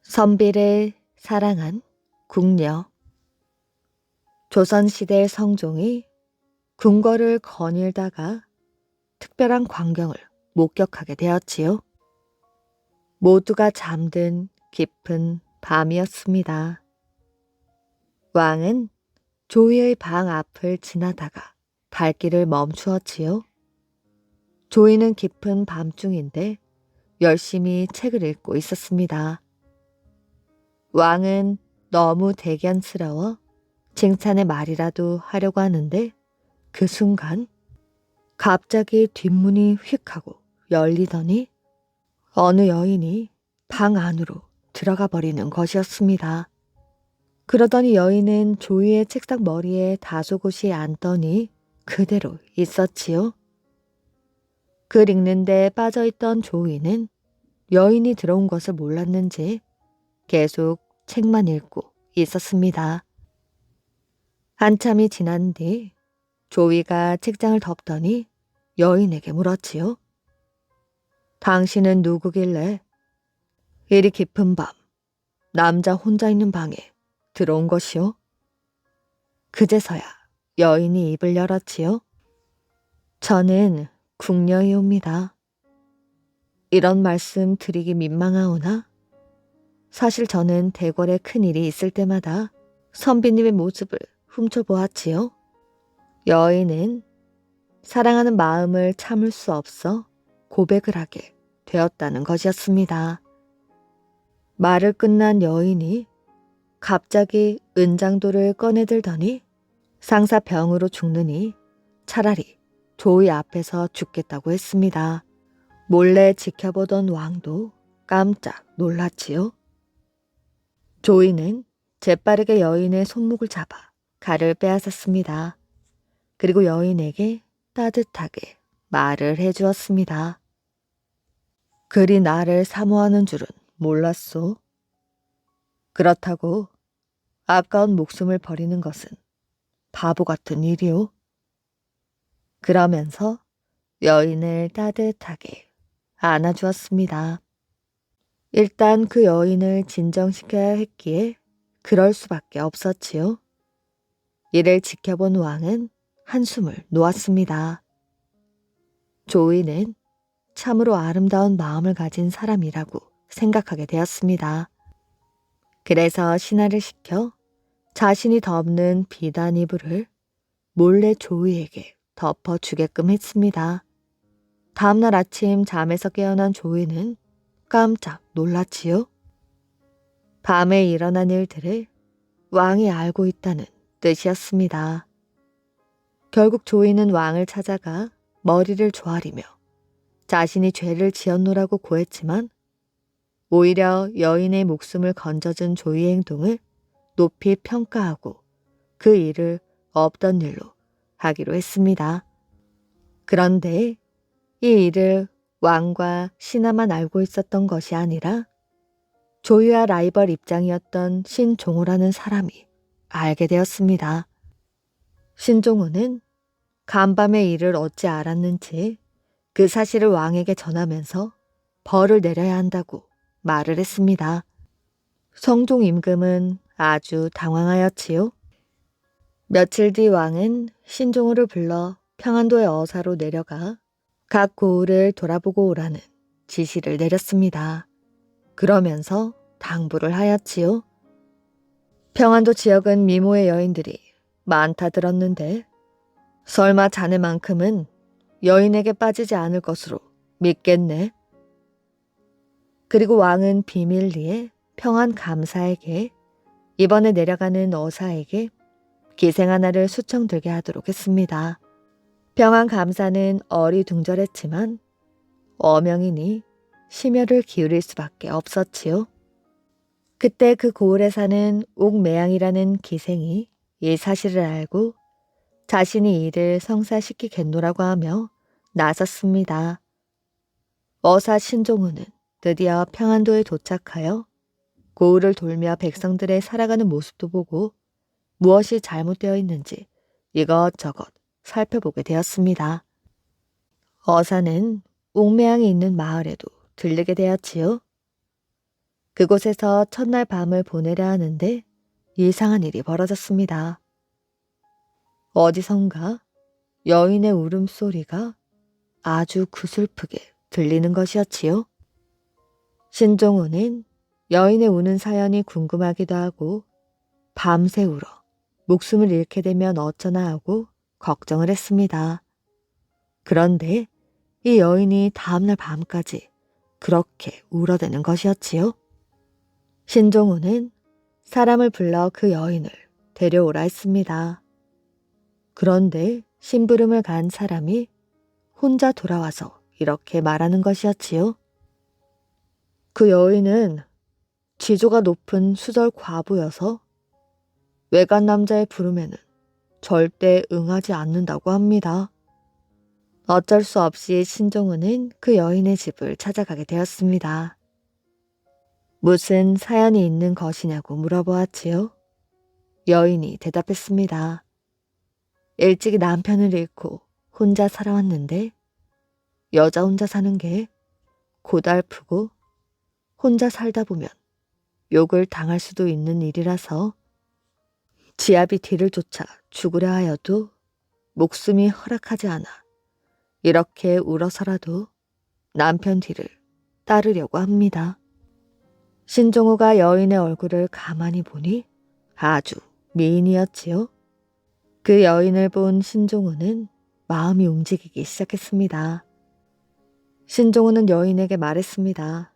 선비를 사랑한 궁녀. 조선시대 성종이 궁궐을 거닐다가 특별한 광경을 목격하게 되었지요. 모두가 잠든 깊은 밤이었습니다. 왕은 조이의 방 앞을 지나다가 발길을 멈추었지요. 조이는 깊은 밤중인데 열심히 책을 읽고 있었습니다. 왕은 너무 대견스러워 칭찬의 말이라도 하려고 하는데 그 순간 갑자기 뒷문이 휙 하고 열리더니 어느 여인이 방 안으로 들어가 버리는 것이었습니다. 그러더니 여인은 조이의 책상 머리에 다소곳이 앉더니 그대로 있었지요. 글 읽는데 빠져있던 조이는 여인이 들어온 것을 몰랐는지 계속 책만 읽고 있었습니다. 한참이 지난 뒤 조이가 책장을 덮더니 여인에게 물었지요. 당신은 누구길래 이리 깊은 밤 남자 혼자 있는 방에 들어온 것이오? 그제서야 여인이 입을 열었지요. 저는 궁녀이옵니다. 이런 말씀 드리기 민망하오나 사실 저는 대궐에 큰일이 있을 때마다 선비님의 모습을 훔쳐보았지요. 여인은 사랑하는 마음을 참을 수 없어 고백을 하게 되었다는 것이었습니다. 말을 끝난 여인이 갑자기 은장도를 꺼내들더니 상사병으로 죽느니 차라리 조이 앞에서 죽겠다고 했습니다. 몰래 지켜보던 왕도 깜짝 놀랐지요. 조이는 재빠르게 여인의 손목을 잡아 칼을 빼앗았습니다. 그리고 여인에게 따뜻하게 말을 해주었습니다. 그리 나를 사모하는 줄은 몰랐소. 그렇다고 아까운 목숨을 버리는 것은 바보 같은 일이오. 그러면서 여인을 따뜻하게 안아주었습니다. 일단 그 여인을 진정시켜야 했기에 그럴 수밖에 없었지요. 이를 지켜본 왕은 한숨을 놓았습니다. 조이는 참으로 아름다운 마음을 가진 사람이라고 생각하게 되었습니다. 그래서 신하를 시켜 자신이 덮는 비단 이불을 몰래 조이에게 덮어주게끔 했습니다. 다음날 아침 잠에서 깨어난 조이는 깜짝 놀랐지요. 밤에 일어난 일들을 왕이 알고 있다는 뜻이었습니다. 결국 조이는 왕을 찾아가 머리를 조아리며 자신이 죄를 지었노라고 고했지만 오히려 여인의 목숨을 건져준 조이의 행동을 높이 평가하고 그 일을 없던 일로 하기로 했습니다. 그런데 이 일을 왕과 신하만 알고 있었던 것이 아니라 조이와 라이벌 입장이었던 신종호라는 사람이 알게 되었습니다. 신종호는 간밤의 일을 어찌 알았는지 그 사실을 왕에게 전하면서 벌을 내려야 한다고 말을 했습니다. 성종 임금은 아주 당황하였지요. 며칠 뒤 왕은 신종호를 불러 평안도의 어사로 내려가 각 고을을 돌아보고 오라는 지시를 내렸습니다. 그러면서 당부를 하였지요. 평안도 지역은 미모의 여인들이 많다 들었는데 설마 자네만큼은 여인에게 빠지지 않을 것으로 믿겠네. 그리고 왕은 비밀리에 평안감사에게 이번에 내려가는 어사에게 기생 하나를 수청들게 하도록 했습니다. 평안감사는 어리둥절했지만 어명이니 심혈을 기울일 수밖에 없었지요. 그때 그 고을에 사는 옥매양이라는 기생이 이 사실을 알고 자신이 이를 성사시키겠노라고 하며 나섰습니다. 어사 신종우는 드디어 평안도에 도착하여 고을을 돌며 백성들의 살아가는 모습도 보고 무엇이 잘못되어 있는지 이것저것 살펴보게 되었습니다. 어사는 옥매양이 있는 마을에도 들르게 되었지요. 그곳에서 첫날 밤을 보내려 하는데 이상한 일이 벌어졌습니다. 어디선가 여인의 울음소리가 아주 구슬프게 들리는 것이었지요. 신종호는 여인의 우는 사연이 궁금하기도 하고 밤새 울어 목숨을 잃게 되면 어쩌나 하고 걱정을 했습니다. 그런데 이 여인이 다음날 밤까지 그렇게 울어대는 것이었지요. 신종호는 사람을 불러 그 여인을 데려오라 했습니다. 그런데 심부름을 간 사람이 혼자 돌아와서 이렇게 말하는 것이었지요. 그 여인은 지조가 높은 수절 과부여서 외간 남자의 부름에는 절대 응하지 않는다고 합니다. 어쩔 수 없이 신종우는 그 여인의 집을 찾아가게 되었습니다. 무슨 사연이 있는 것이냐고 물어보았지요. 여인이 대답했습니다. 일찍이 남편을 잃고 혼자 살아왔는데 여자 혼자 사는 게 고달프고 혼자 살다 보면 욕을 당할 수도 있는 일이라서 지압이 뒤를 쫓아 죽으려 하여도 목숨이 허락하지 않아 이렇게 울어서라도 남편 뒤를 따르려고 합니다. 신종우가 여인의 얼굴을 가만히 보니 아주 미인이었지요. 그 여인을 본 신종우는 마음이 움직이기 시작했습니다. 신종우는 여인에게 말했습니다.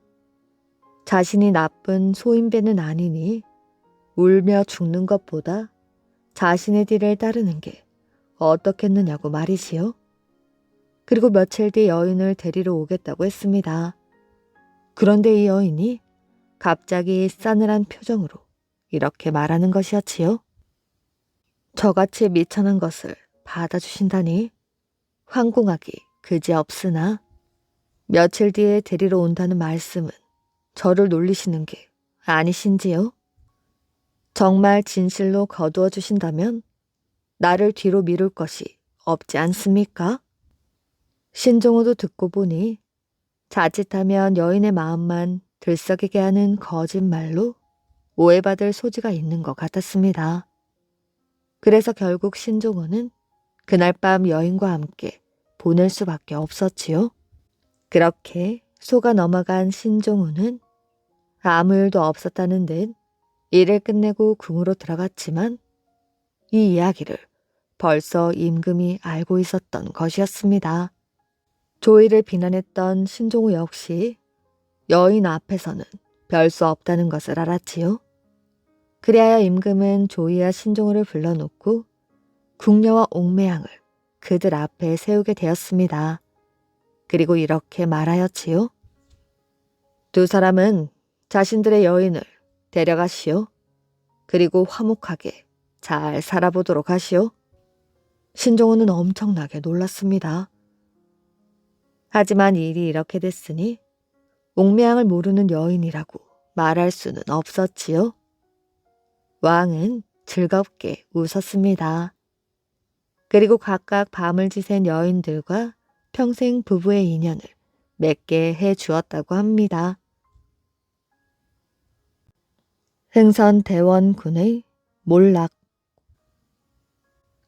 자신이 나쁜 소인배는 아니니 울며 죽는 것보다 자신의 뒤를 따르는 게 어떻겠느냐고 말이지요. 그리고 며칠 뒤 여인을 데리러 오겠다고 했습니다. 그런데 이 여인이 갑자기 싸늘한 표정으로 이렇게 말하는 것이었지요. 저같이 미천한 것을 받아주신다니 황공하기 그지없으나 며칠 뒤에 데리러 온다는 말씀은 저를 놀리시는 게 아니신지요? 정말 진실로 거두어 주신다면 나를 뒤로 미룰 것이 없지 않습니까? 신종우도 듣고 보니 자칫하면 여인의 마음만 들썩이게 하는 거짓말로 오해받을 소지가 있는 것 같았습니다. 그래서 결국 신종우는 그날 밤 여인과 함께 보낼 수밖에 없었지요. 그렇게 속아 넘어간 신종우는 아무 일도 없었다는 듯 일을 끝내고 궁으로 들어갔지만 이 이야기를 벌써 임금이 알고 있었던 것이었습니다. 조이를 비난했던 신종우 역시 여인 앞에서는 별 수 없다는 것을 알았지요. 그리하여 임금은 조이와 신종우를 불러놓고 궁녀와 옥매양을 그들 앞에 세우게 되었습니다. 그리고 이렇게 말하였지요. 두 사람은 자신들의 여인을 데려가시오. 그리고 화목하게 잘 살아보도록 하시오. 신종우는 엄청나게 놀랐습니다. 하지만 일이 이렇게 됐으니 옥매양을 모르는 여인이라고 말할 수는 없었지요. 왕은 즐겁게 웃었습니다. 그리고 각각 밤을 지샌 여인들과 평생 부부의 인연을 맺게 해주었다고 합니다. 흥선대원군의 몰락.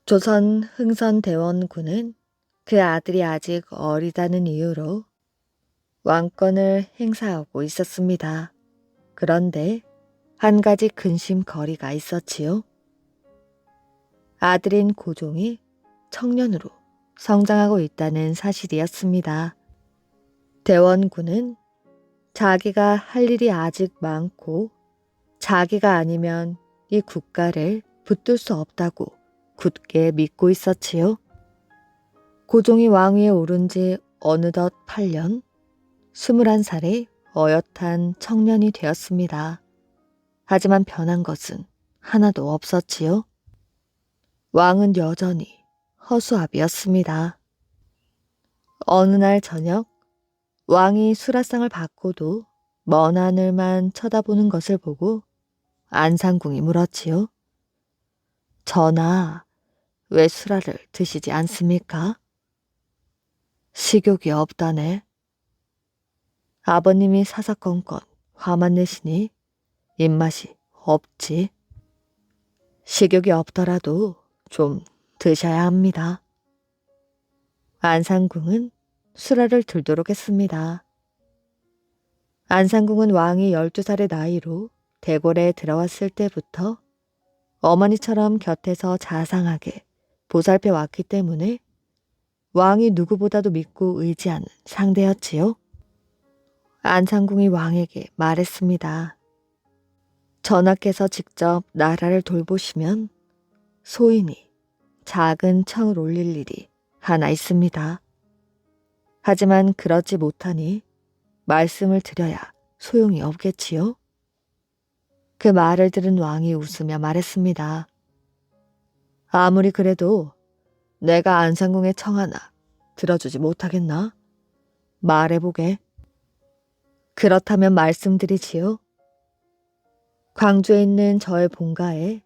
조선 흥선대원군은 그 아들이 아직 어리다는 이유로 왕권을 행사하고 있었습니다. 그런데 한 가지 근심거리가 있었지요. 아들인 고종이 청년으로 성장하고 있다는 사실이었습니다. 대원군은 자기가 할 일이 아직 많고 자기가 아니면 이 국가를 붙들 수 없다고 굳게 믿고 있었지요. 고종이 왕위에 오른 지 어느덧 8년, 21살의 어엿한 청년이 되었습니다. 하지만 변한 것은 하나도 없었지요. 왕은 여전히 허수아비였습니다. 어느 날 저녁 왕이 수라상을 받고도 먼 하늘만 쳐다보는 것을 보고 안상궁이 물었지요. 전하, 왜 수라를 드시지 않습니까? 식욕이 없다네. 아버님이 사사건건 화만 내시니 입맛이 없지. 식욕이 없더라도 좀 드셔야 합니다. 안상궁은 수라를 들도록 했습니다. 안상궁은 왕이 12살의 나이로 대궐에 들어왔을 때부터 어머니처럼 곁에서 자상하게 보살펴 왔기 때문에 왕이 누구보다도 믿고 의지하는 상대였지요. 안상궁이 왕에게 말했습니다. 전하께서 직접 나라를 돌보시면 소인이 작은 청을 올릴 일이 하나 있습니다. 하지만 그러지 못하니 말씀을 드려야 소용이 없겠지요. 그 말을 들은 왕이 웃으며 말했습니다. 아무리 그래도 내가 안상궁의 청 하나 들어주지 못하겠나? 말해보게. 그렇다면 말씀드리지요. 광주에 있는 저의 본가에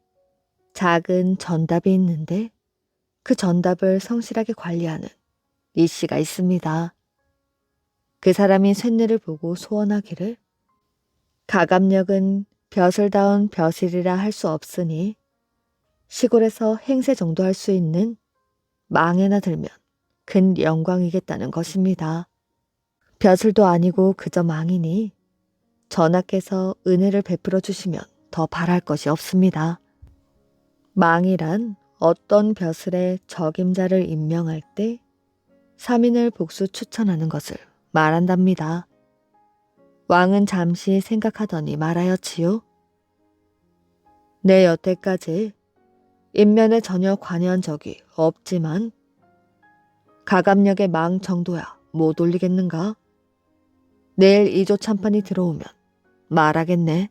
작은 전답이 있는데 그 전답을 성실하게 관리하는 이 씨가 있습니다. 그 사람이 쇳내를 보고 소원하기를 가감력은 벼슬다운 벼슬이라 할 수 없으니 시골에서 행세 정도 할 수 있는 망에나 들면 큰 영광이겠다는 것입니다. 벼슬도 아니고 그저 망이니 전하께서 은혜를 베풀어 주시면 더 바랄 것이 없습니다. 망이란 어떤 벼슬의 적임자를 임명할 때 3인을 복수 추천하는 것을 말한답니다. 왕은 잠시 생각하더니 말하였지요. 내 여태까지 인면에 전혀 관여한 적이 없지만 가감력의 망 정도야 못 올리겠는가? 내일 2조 참판이 들어오면 말하겠네.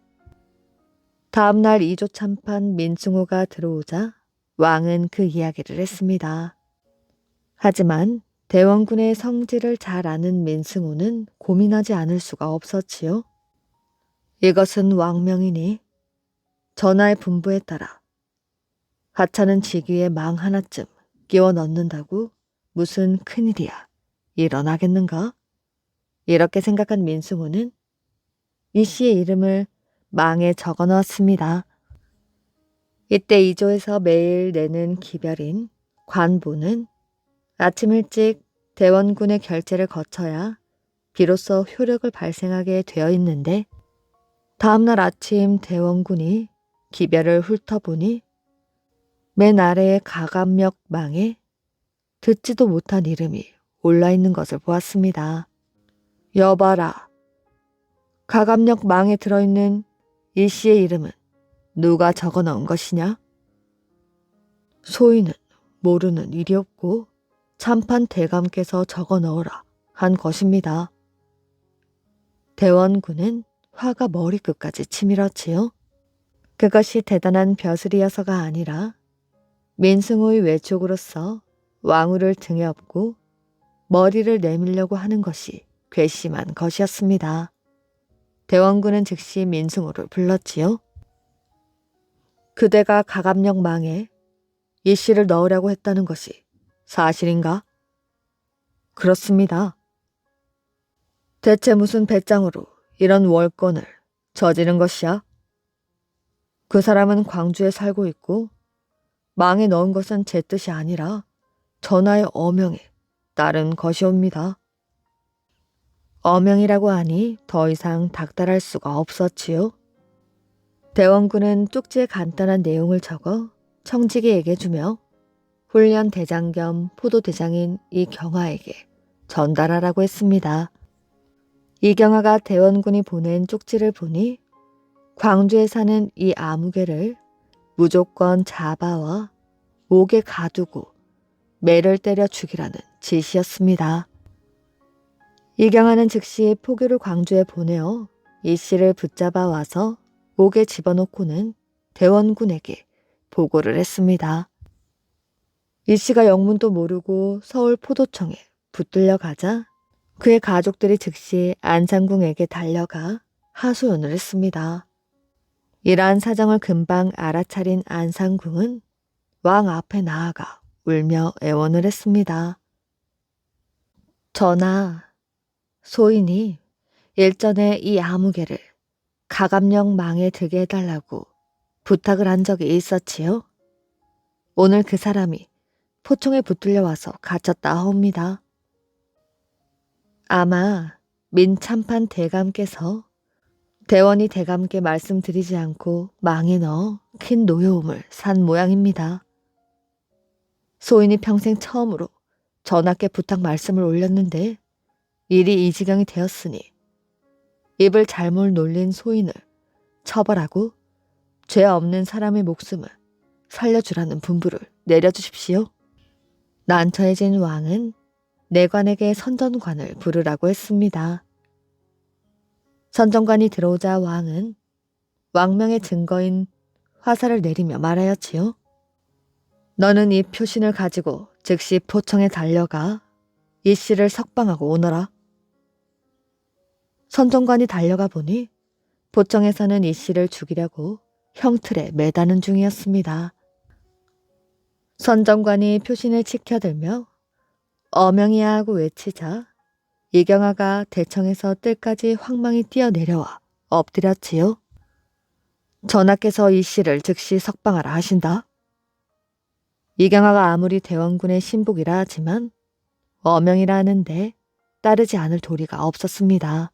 다음날 2조 참판 민승호가 들어오자 왕은 그 이야기를 했습니다. 하지만 대원군의 성질을 잘 아는 민승호는 고민하지 않을 수가 없었지요. 이것은 왕명이니 전하의 분부에 따라 하찮은 직위에 망 하나쯤 끼워 넣는다고 무슨 큰일이야 일어나겠는가? 이렇게 생각한 민승호는 이 씨의 이름을 망에 적어 넣었습니다. 이때 이조에서 매일 내는 기별인 관보는 아침 일찍 대원군의 결재를 거쳐야 비로소 효력을 발생하게 되어 있는데 다음날 아침 대원군이 기별을 훑어보니 맨 아래의 가감력 망에 듣지도 못한 이름이 올라있는 것을 보았습니다. 여봐라. 가감력 망에 들어있는 이 씨의 이름은 누가 적어 넣은 것이냐? 소인은 모르는 일이었고 참판 대감께서 적어 넣으라 한 것입니다. 대원군은 화가 머리끝까지 치밀었지요. 그것이 대단한 벼슬이어서가 아니라 민승호의 외촉으로서 왕후를 등에 업고 머리를 내밀려고 하는 것이 괘씸한 것이었습니다. 대원군은 즉시 민승호를 불렀지요. 그대가 가감력 망에 이 씨를 넣으려고 했다는 것이 사실인가? 그렇습니다. 대체 무슨 배짱으로 이런 월권을 저지른 것이야? 그 사람은 광주에 살고 있고 망에 넣은 것은 제 뜻이 아니라 전하의 어명에 따른 것이옵니다. 어명이라고 하니 더 이상 닥달할 수가 없었지요. 대원군은 쪽지에 간단한 내용을 적어 청지기에게 주며 훈련 대장 겸 포도대장인 이경화에게 전달하라고 했습니다. 이경화가 대원군이 보낸 쪽지를 보니 광주에 사는 이 아무개를 무조건 잡아와 목에 가두고 매를 때려 죽이라는 지시였습니다. 이경화는 즉시 포교를 광주에 보내어 이 씨를 붙잡아 와서 목에 집어넣고는 대원군에게 보고를 했습니다. 이 씨가 영문도 모르고 서울 포도청에 붙들려 가자 그의 가족들이 즉시 안상궁에게 달려가 하소연을 했습니다. 이러한 사정을 금방 알아차린 안상궁은 왕 앞에 나아가 울며 애원을 했습니다. 전하, 소인이 일전에 이 아무개를 가감령 망에 들게 해달라고 부탁을 한 적이 있었지요. 오늘 그 사람이 포총에 붙들려 와서 갇혔다 하옵니다. 아마 민참판 대감께서 대원이 대감께 말씀드리지 않고 망에 넣어 큰 노여움을 산 모양입니다. 소인이 평생 처음으로 전하께 부탁 말씀을 올렸는데 일이 이 지경이 되었으니 입을 잘못 놀린 소인을 처벌하고 죄 없는 사람의 목숨을 살려주라는 분부를 내려주십시오. 난처해진 왕은 내관에게 선전관을 부르라고 했습니다. 선전관이 들어오자 왕은 왕명의 증거인 화살을 내리며 말하였지요. 너는 이 표신을 가지고 즉시 포청에 달려가 이 씨를 석방하고 오너라. 선전관이 달려가 보니 포청에서는 이 씨를 죽이려고 형틀에 매다는 중이었습니다. 선전관이 표신을 치켜들며 어명이야 하고 외치자 이경아가 대청에서 뜰까지 황망히 뛰어내려와 엎드렸지요. 전하께서 이 씨를 즉시 석방하라 하신다. 이경아가 아무리 대원군의 신복이라 하지만 어명이라 하는데 따르지 않을 도리가 없었습니다.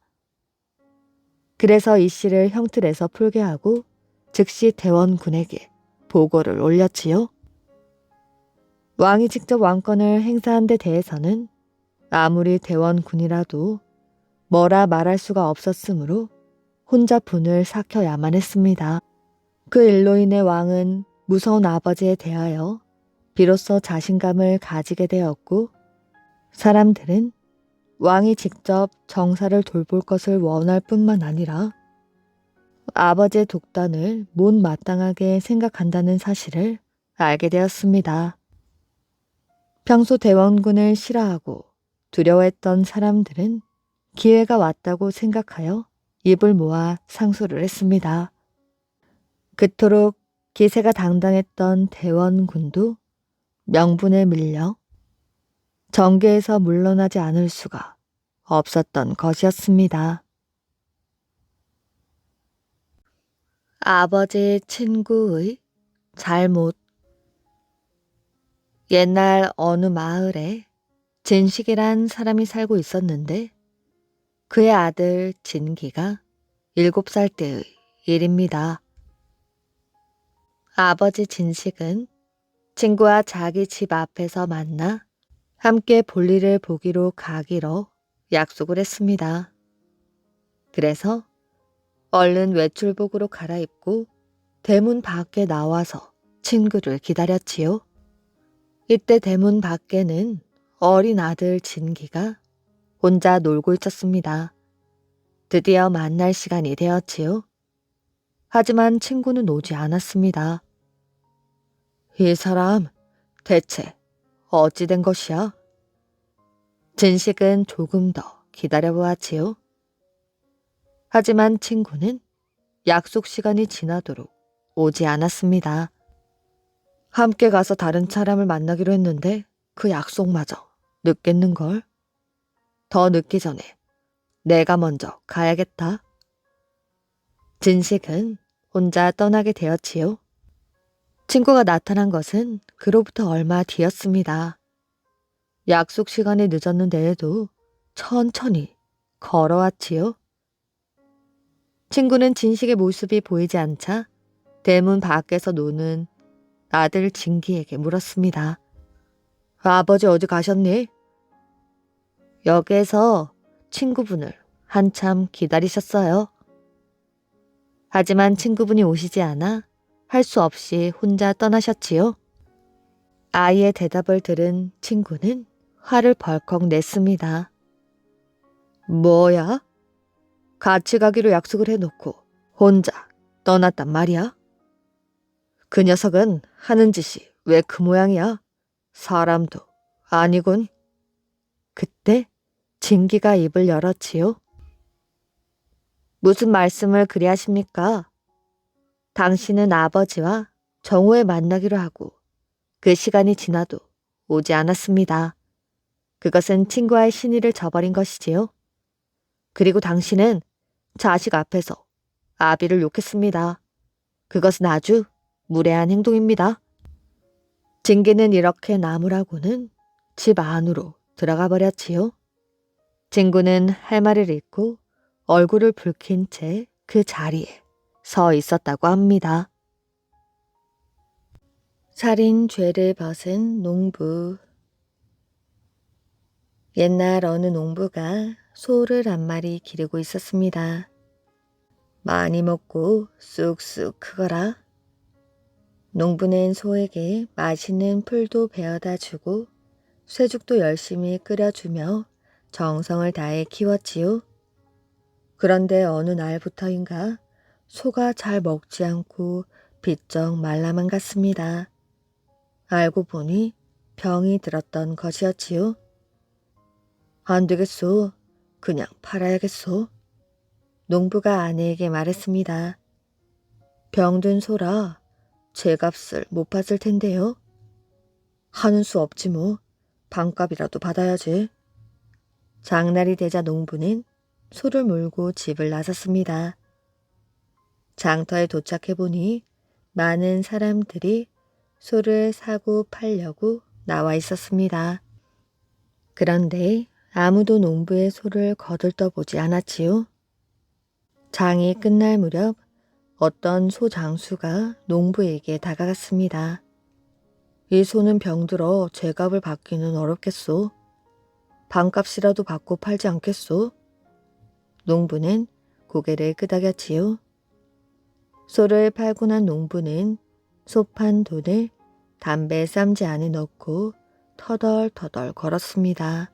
그래서 이 씨를 형틀에서 풀게 하고 즉시 대원군에게 보고를 올렸지요. 왕이 직접 왕권을 행사한 데 대해서는 아무리 대원군이라도 뭐라 말할 수가 없었으므로 혼자 분을 삭혀야만 했습니다. 그 일로 인해 왕은 무서운 아버지에 대하여 비로소 자신감을 가지게 되었고 사람들은 왕이 직접 정사를 돌볼 것을 원할 뿐만 아니라 아버지의 독단을 못마땅하게 생각한다는 사실을 알게 되었습니다. 평소 대원군을 싫어하고 두려워했던 사람들은 기회가 왔다고 생각하여 입을 모아 상소를 했습니다. 그토록 기세가 당당했던 대원군도 명분에 밀려 정계에서 물러나지 않을 수가 없었던 것이었습니다. 아버지 친구의 잘못. 옛날 어느 마을에 진식이란 사람이 살고 있었는데 그의 아들 진기가 7살 때의 일입니다. 아버지 진식은 친구와 자기 집 앞에서 만나 함께 볼일을 보기로 가기로 약속을 했습니다. 그래서 얼른 외출복으로 갈아입고 대문 밖에 나와서 친구를 기다렸지요. 이때 대문 밖에는 어린 아들 진기가 혼자 놀고 있었습니다. 드디어 만날 시간이 되었지요. 하지만 친구는 오지 않았습니다. 이 사람 대체 어찌 된 것이야? 진식은 조금 더 기다려보았지요. 하지만 친구는 약속 시간이 지나도록 오지 않았습니다. 함께 가서 다른 사람을 만나기로 했는데 그 약속마저 늦겠는걸? 더 늦기 전에 내가 먼저 가야겠다. 진식은 혼자 떠나게 되었지요. 친구가 나타난 것은 그로부터 얼마 뒤였습니다. 약속 시간이 늦었는데도 천천히 걸어왔지요. 친구는 진식의 모습이 보이지 않자 대문 밖에서 노는 아들 진기에게 물었습니다. 아버지 어디 가셨니? 역에서 친구분을 한참 기다리셨어요. 하지만 친구분이 오시지 않아 할 수 없이 혼자 떠나셨지요. 아이의 대답을 들은 친구는 화를 벌컥 냈습니다. 뭐야? 같이 가기로 약속을 해놓고 혼자 떠났단 말이야? 그 녀석은 하는 짓이 왜 그 모양이야? 사람도 아니군. 그때 진기가 입을 열었지요. 무슨 말씀을 그리 하십니까? 당신은 아버지와 정오에 만나기로 하고 그 시간이 지나도 오지 않았습니다. 그것은 친구와의 신의를 저버린 것이지요. 그리고 당신은 자식 앞에서 아비를 욕했습니다. 그것은 아주 무례한 행동입니다. 징기는 이렇게 나무라고는 집 안으로 들어가 버렸지요. 친구는 할 말을 잃고 얼굴을 붉힌 채 그 자리에 서 있었다고 합니다. 살인 죄를 벗은 농부. 옛날 어느 농부가 소를 한 마리 기르고 있었습니다. 많이 먹고 쑥쑥 크거라. 농부는 소에게 맛있는 풀도 베어다 주고 쇠죽도 열심히 끓여주며 정성을 다해 키웠지요. 그런데 어느 날부터인가 소가 잘 먹지 않고 비쩍 말라만 갔습니다. 알고 보니 병이 들었던 것이었지요. 안 되겠소. 그냥 팔아야겠소. 농부가 아내에게 말했습니다. 병든 소라 제값을 못 받을 텐데요. 하는 수 없지 뭐. 반값이라도 받아야지. 장날이 되자 농부는 소를 몰고 집을 나섰습니다. 장터에 도착해보니 많은 사람들이 소를 사고 팔려고 나와 있었습니다. 그런데 아무도 농부의 소를 거들떠보지 않았지요. 장이 끝날 무렵 어떤 소 장수가 농부에게 다가갔습니다. 이 소는 병들어 제값을 받기는 어렵겠소. 반값이라도 받고 팔지 않겠소? 농부는 고개를 끄덕였지요. 소를 팔고 난 농부는 소 판 돈을 담배 쌈지 안에 넣고 터덜터덜 걸었습니다.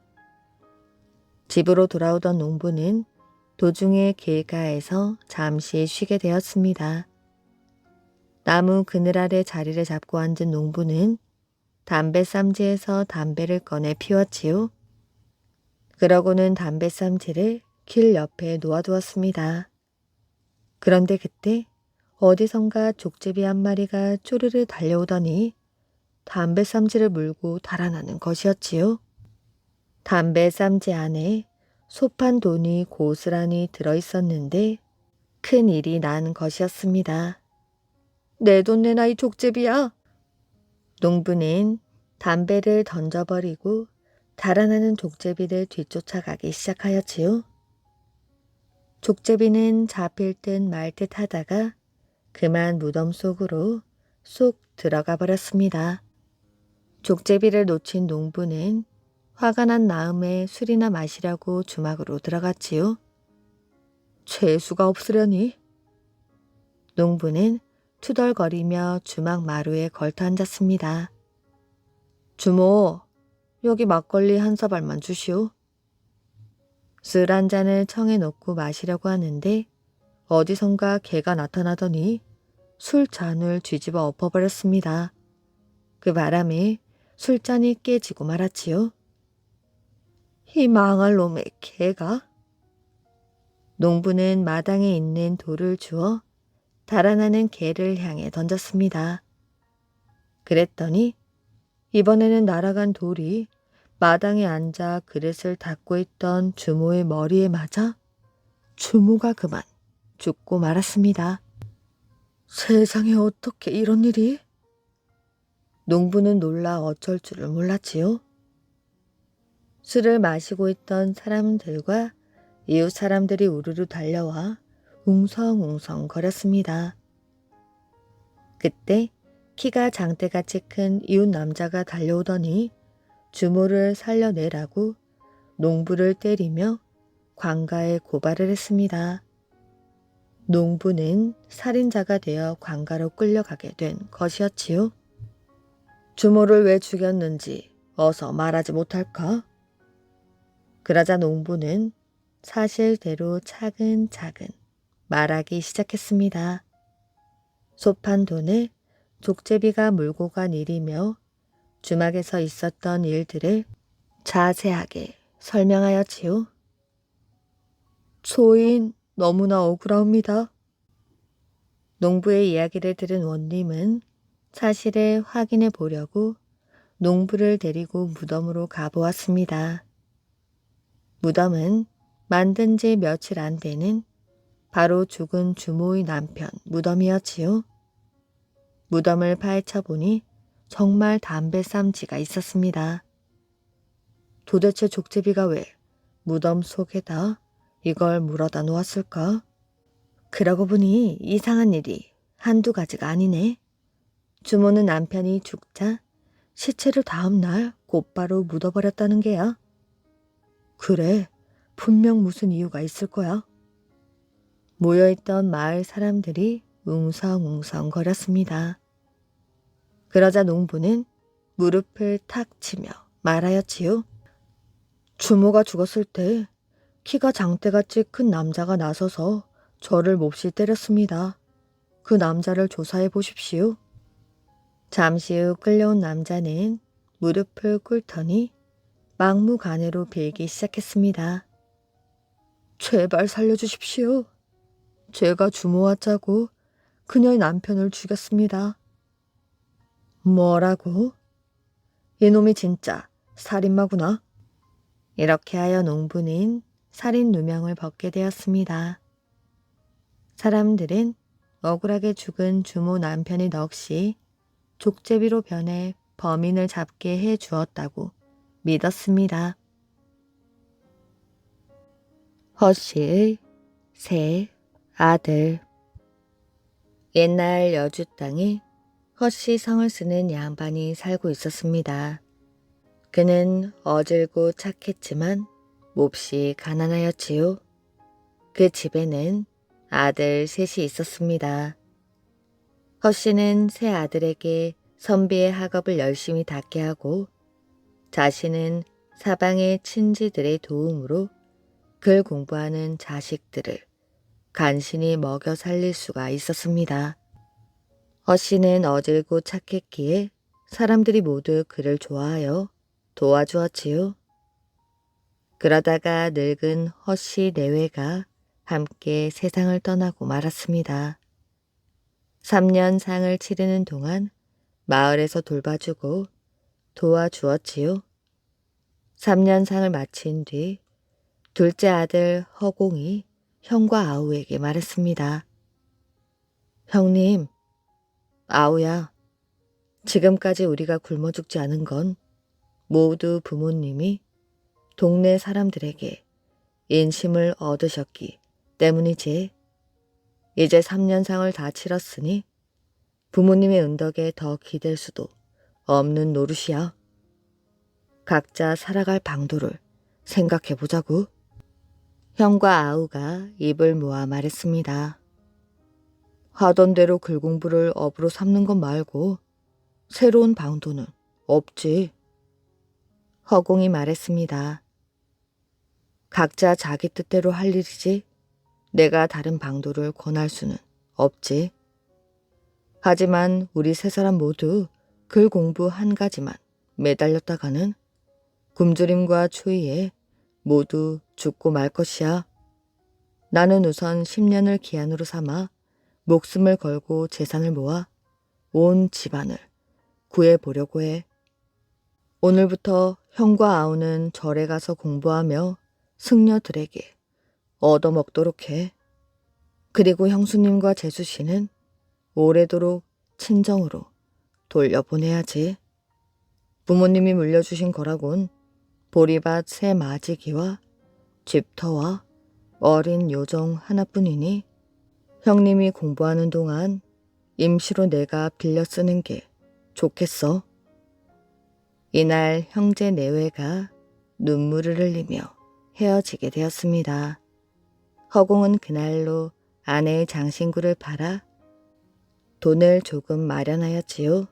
집으로 돌아오던 농부는 도중에 길가에서 잠시 쉬게 되었습니다. 나무 그늘 아래 자리를 잡고 앉은 농부는 담배 쌈지에서 담배를 꺼내 피웠지요. 그러고는 담배 쌈지를 길 옆에 놓아두었습니다. 그런데 그때 어디선가 족제비 한 마리가 쪼르르 달려오더니 담배 쌈지를 물고 달아나는 것이었지요. 담배 쌈지 안에 소판 돈이 고스란히 들어있었는데 큰 일이 난 것이었습니다. 내 돈 내놔 이 족제비야. 농부는 담배를 던져버리고 달아나는 족제비를 뒤쫓아가기 시작하였지요. 족제비는 잡힐 듯 말 듯 하다가 그만 무덤 속으로 쏙 들어가 버렸습니다. 족제비를 놓친 농부는 화가 난 마음에 술이나 마시려고 주막으로 들어갔지요. 재수가 없으려니. 농부는 투덜거리며 주막 마루에 걸터 앉았습니다. 주모, 여기 막걸리 한 사발만 주시오. 술 한 잔을 청에 놓고 마시려고 하는데 어디선가 개가 나타나더니 술잔을 뒤집어 엎어버렸습니다. 그 바람에 술잔이 깨지고 말았지요. 이 망할 놈의 개가? 농부는 마당에 있는 돌을 주워 달아나는 개를 향해 던졌습니다. 그랬더니 이번에는 날아간 돌이 마당에 앉아 그릇을 닦고 있던 주모의 머리에 맞아 주모가 그만 죽고 말았습니다. 세상에 어떻게 이런 일이? 농부는 놀라 어쩔 줄을 몰랐지요. 술을 마시고 있던 사람들과 이웃 사람들이 우르르 달려와 웅성웅성 거렸습니다. 그때 키가 장대같이 큰 이웃 남자가 달려오더니 주모를 살려내라고 농부를 때리며 관가에 고발을 했습니다. 농부는 살인자가 되어 관가로 끌려가게 된 것이었지요. 주모를 왜 죽였는지 어서 말하지 못할까? 그러자 농부는 사실대로 차근차근 말하기 시작했습니다. 소판 돈을 족제비가 물고 간 일이며 주막에서 있었던 일들을 자세하게 설명하였지요. 소인 너무나 억울하옵니다. 농부의 이야기를 들은 원님은 사실을 확인해 보려고 농부를 데리고 무덤으로 가보았습니다. 무덤은 만든 지 며칠 안 되는 바로 죽은 주모의 남편 무덤이었지요. 무덤을 파헤쳐 보니 정말 담배 쌈지가 있었습니다. 도대체 족제비가 왜 무덤 속에다 이걸 물어다 놓았을까? 그러고 보니 이상한 일이 한두 가지가 아니네. 주모는 남편이 죽자 시체를 다음 날 곧바로 묻어버렸다는 게야. 그래, 분명 무슨 이유가 있을 거야. 모여있던 마을 사람들이 웅성웅성 거렸습니다. 그러자 농부는 무릎을 탁 치며 말하였지요. 주모가 죽었을 때 키가 장대같이 큰 남자가 나서서 저를 몹시 때렸습니다. 그 남자를 조사해 보십시오. 잠시 후 끌려온 남자는 무릎을 꿇더니 막무가내로 빌기 시작했습니다. 제발 살려주십시오. 제가 주모와 짜고 그녀의 남편을 죽였습니다. 뭐라고? 이놈이 진짜 살인마구나. 이렇게 하여 농부는 살인 누명을 벗게 되었습니다. 사람들은 억울하게 죽은 주모 남편이 넋이 족제비로 변해 범인을 잡게 해 주었다고 믿었습니다. 허씨의 새 아들. 옛날 여주 땅에 허씨 성을 쓰는 양반이 살고 있었습니다. 그는 어질고 착했지만 몹시 가난하였지요. 그 집에는 아들 셋이 있었습니다. 허씨는 세 아들에게 선비의 학업을 열심히 닦게 하고 자신은 사방의 친지들의 도움으로 글 공부하는 자식들을 간신히 먹여 살릴 수가 있었습니다. 허씨는 어질고 착했기에 사람들이 모두 그를 좋아하여 도와주었지요. 그러다가 늙은 허씨 내외가 함께 세상을 떠나고 말았습니다. 3년 상을 치르는 동안 마을에서 돌봐주고 도와주었지요. 3년 상을 마친 뒤 둘째 아들 허공이 형과 아우에게 말했습니다. 형님, 아우야, 지금까지 우리가 굶어 죽지 않은 건 모두 부모님이 동네 사람들에게 인심을 얻으셨기 때문이지. 이제 3년상을 다 치렀으니 부모님의 은덕에 더 기댈 수도 없는 노릇이야. 각자 살아갈 방도를 생각해보자고. 형과 아우가 입을 모아 말했습니다. 하던 대로 글 공부를 업으로 삼는 것 말고 새로운 방도는 없지. 허공이 말했습니다. 각자 자기 뜻대로 할 일이지 내가 다른 방도를 권할 수는 없지. 하지만 우리 세 사람 모두 글 공부 한 가지만 매달렸다가는 굶주림과 추위에 모두 죽고 말 것이야. 나는 우선 10년을 기한으로 삼아 목숨을 걸고 재산을 모아 온 집안을 구해보려고 해. 오늘부터 형과 아우는 절에 가서 공부하며 승려들에게 얻어먹도록 해. 그리고 형수님과 재수씨는 오래도록 친정으로 돌려보내야지. 부모님이 물려주신 거라곤 보리밭 새 마지기와 쥐터와 어린 요정 하나뿐이니 형님이 공부하는 동안 임시로 내가 빌려 쓰는 게 좋겠어. 이날 형제 내외가 눈물을 흘리며 헤어지게 되었습니다. 허공은 그날로 아내의 장신구를 팔아 돈을 조금 마련하였지요.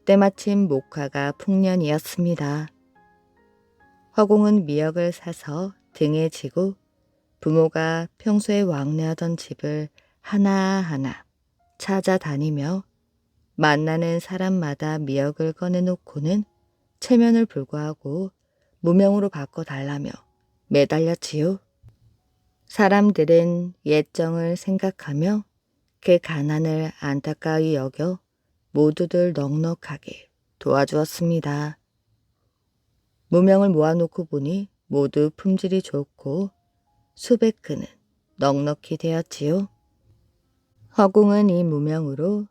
때마침 목화가 풍년이었습니다. 허공은 미역을 사서 등에 지고 부모가 평소에 왕래하던 집을 하나하나 찾아다니며 만나는 사람마다 미역을 꺼내놓고는 체면을 불구하고 무명으로 바꿔달라며 매달렸지요. 사람들은 옛정을 생각하며 그 가난을 안타까이 여겨 모두들 넉넉하게 도와주었습니다. 무명을 모아놓고 보니 모두 품질이 좋고 수백 근은 넉넉히 되었지요. 허공은 이 무명으로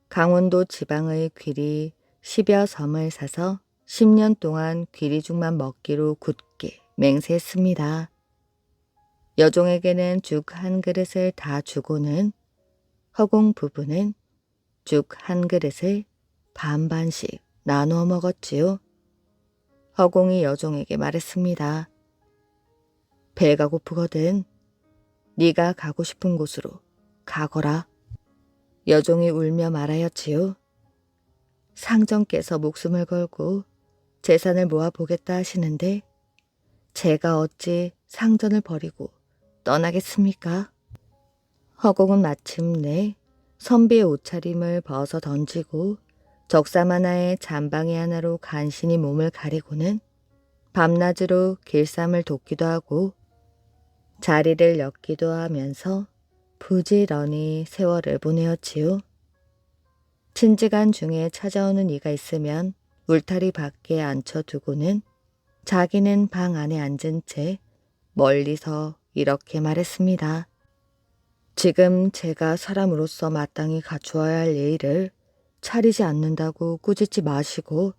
강원도 지방의 귀리 10여 섬을 사서 10년 동안 귀리죽만 먹기로 굳게 맹세했습니다. 여종에게는 죽 한 그릇을 다 주고는 허공 부부는 죽 한 그릇을 반반씩 나누어 먹었지요. 허공이 여종에게 말했습니다. 배가 고프거든. 네가 가고 싶은 곳으로 가거라. 여종이 울며 말하였지요. 상정께서 목숨을 걸고 재산을 모아보겠다 하시는데 제가 어찌 상전을 버리고 떠나겠습니까? 허공은 마침내 선비의 옷차림을 벗어 던지고 적삼 하나에 잠방이 하나로 간신히 몸을 가리고는 밤낮으로 길쌈을 돕기도 하고 자리를 엮기도 하면서 부지런히 세월을 보내었지요. 친지간 중에 찾아오는 이가 있으면 울타리 밖에 앉혀두고는 자기는 방 안에 앉은 채 멀리서 이렇게 말했습니다. 지금 제가 사람으로서 마땅히 갖추어야 할 예의를 차리지 않는다고 꾸짖지 마시고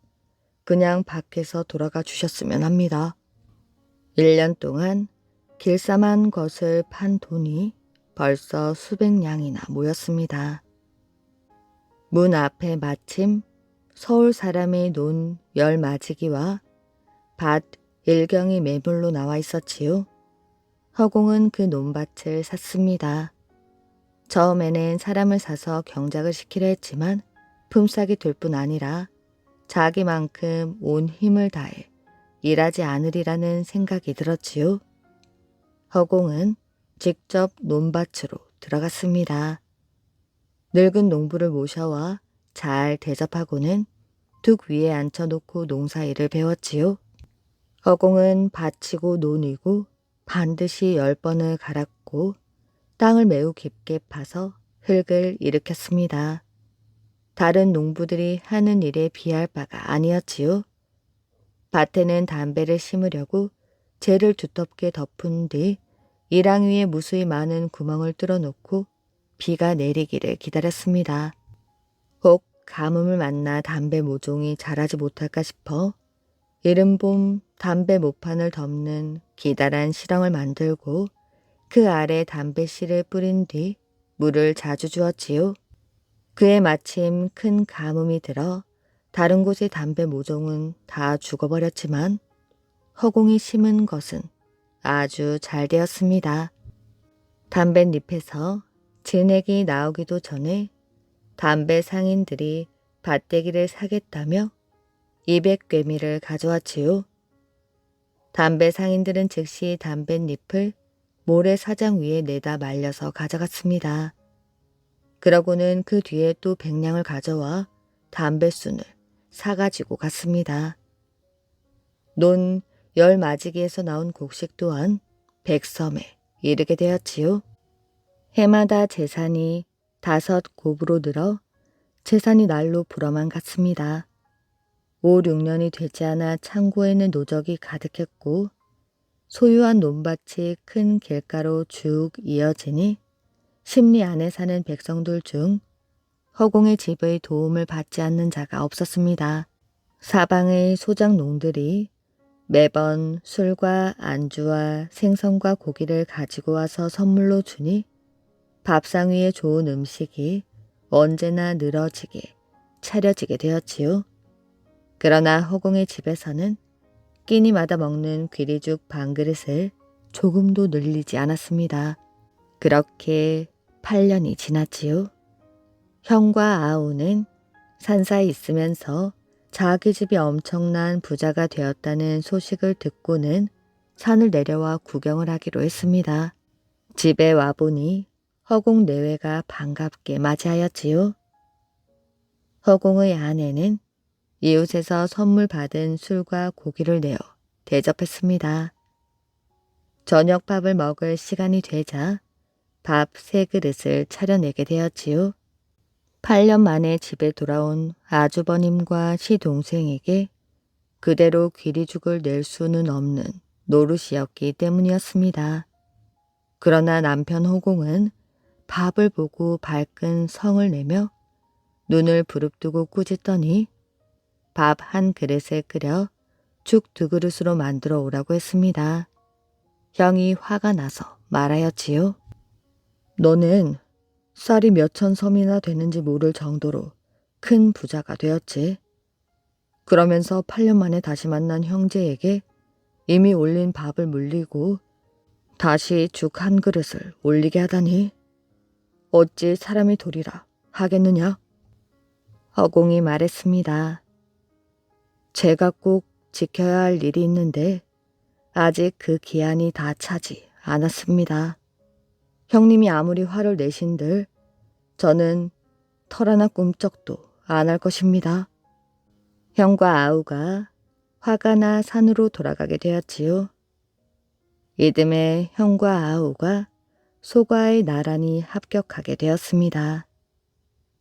그냥 밖에서 돌아가 주셨으면 합니다. 1년 동안 길쌈한 것을 판 돈이 벌써 수백 냥이나 모였습니다. 문 앞에 마침 서울 사람이 논 열마지기와 밭 일경이 매물로 나와 있었지요. 허공은 그 논밭을 샀습니다. 처음에는 사람을 사서 경작을 시키려 했지만 품삯이 될 뿐 아니라 자기만큼 온 힘을 다해 일하지 않으리라는 생각이 들었지요. 허공은 직접 논밭으로 들어갔습니다. 늙은 농부를 모셔와 잘 대접하고는 둑 위에 앉혀놓고 농사일을 배웠지요. 허공은 밭이고 논이고 반드시 10번을 갈았고 땅을 매우 깊게 파서 흙을 일으켰습니다. 다른 농부들이 하는 일에 비할 바가 아니었지요. 밭에는 담배를 심으려고 재를 두텁게 덮은 뒤 이랑 위에 무수히 많은 구멍을 뚫어놓고 비가 내리기를 기다렸습니다. 혹 가뭄을 만나 담배 모종이 자라지 못할까 싶어 이른봄 담배 모판을 덮는 기다란 실렁을 만들고 그 아래 담배 씨를 뿌린 뒤 물을 자주 주었지요. 그에 마침 큰 가뭄이 들어 다른 곳의 담배 모종은 다 죽어버렸지만 허공이 심은 것은 아주 잘 되었습니다. 담뱃잎에서 진액이 나오기도 전에 담배 상인들이 밭대기를 사겠다며 200꿰미를 가져왔지요. 담배 상인들은 즉시 담뱃잎을 모래사장 위에 내다 말려서 가져갔습니다. 그러고는 그 뒤에 또 100냥을 가져와 담뱃순을 사가지고 갔습니다. 논 열마지기에서 나온 곡식 또한 100섬에 이르게 되었지요. 해마다 재산이 5곱으로 늘어 재산이 날로 불어만 갔습니다. 5, 6년이 되지 않아 창고에는 노적이 가득했고 소유한 논밭이 큰 길가로 쭉 이어지니 심리 안에 사는 백성들 중 허공의 집의 도움을 받지 않는 자가 없었습니다. 사방의 소작농들이 매번 술과 안주와 생선과 고기를 가지고 와서 선물로 주니 밥상 위에 좋은 음식이 언제나 늘어지게 차려지게 되었지요. 그러나 허공의 집에서는 끼니마다 먹는 귀리죽 반그릇을 조금도 늘리지 않았습니다. 그렇게 8년이 지났지요. 형과 아우는 산사에 있으면서 자기 집이 엄청난 부자가 되었다는 소식을 듣고는 산을 내려와 구경을 하기로 했습니다. 집에 와보니 허공 내외가 반갑게 맞이하였지요. 허공의 아내는 이웃에서 선물 받은 술과 고기를 내어 대접했습니다. 저녁밥을 먹을 시간이 되자 밥 3그릇을 차려내게 되었지요. 8년 만에 집에 돌아온 아주버님과 시동생에게 그대로 귀리죽을 낼 수는 없는 노릇이었기 때문이었습니다. 그러나 남편 허공은 밥을 보고 발끈 성을 내며 눈을 부릅뜨고 꾸짖더니 밥 한 그릇에 끓여 죽 2그릇으로 만들어 오라고 했습니다. 형이 화가 나서 말하였지요. 너는 쌀이 몇천 섬이나 되는지 모를 정도로 큰 부자가 되었지. 그러면서 8년 만에 다시 만난 형제에게 이미 올린 밥을 물리고 다시 죽 한 그릇을 올리게 하다니 어찌 사람이 도리라 하겠느냐? 허공이 말했습니다. 제가 꼭 지켜야 할 일이 있는데 아직 그 기한이 다 차지 않았습니다. 형님이 아무리 화를 내신들 저는 털 하나 꿈쩍도 안 할 것입니다. 형과 아우가 화가 나 산으로 돌아가게 되었지요. 이듬해 형과 아우가 소가에 나란히 합격하게 되었습니다.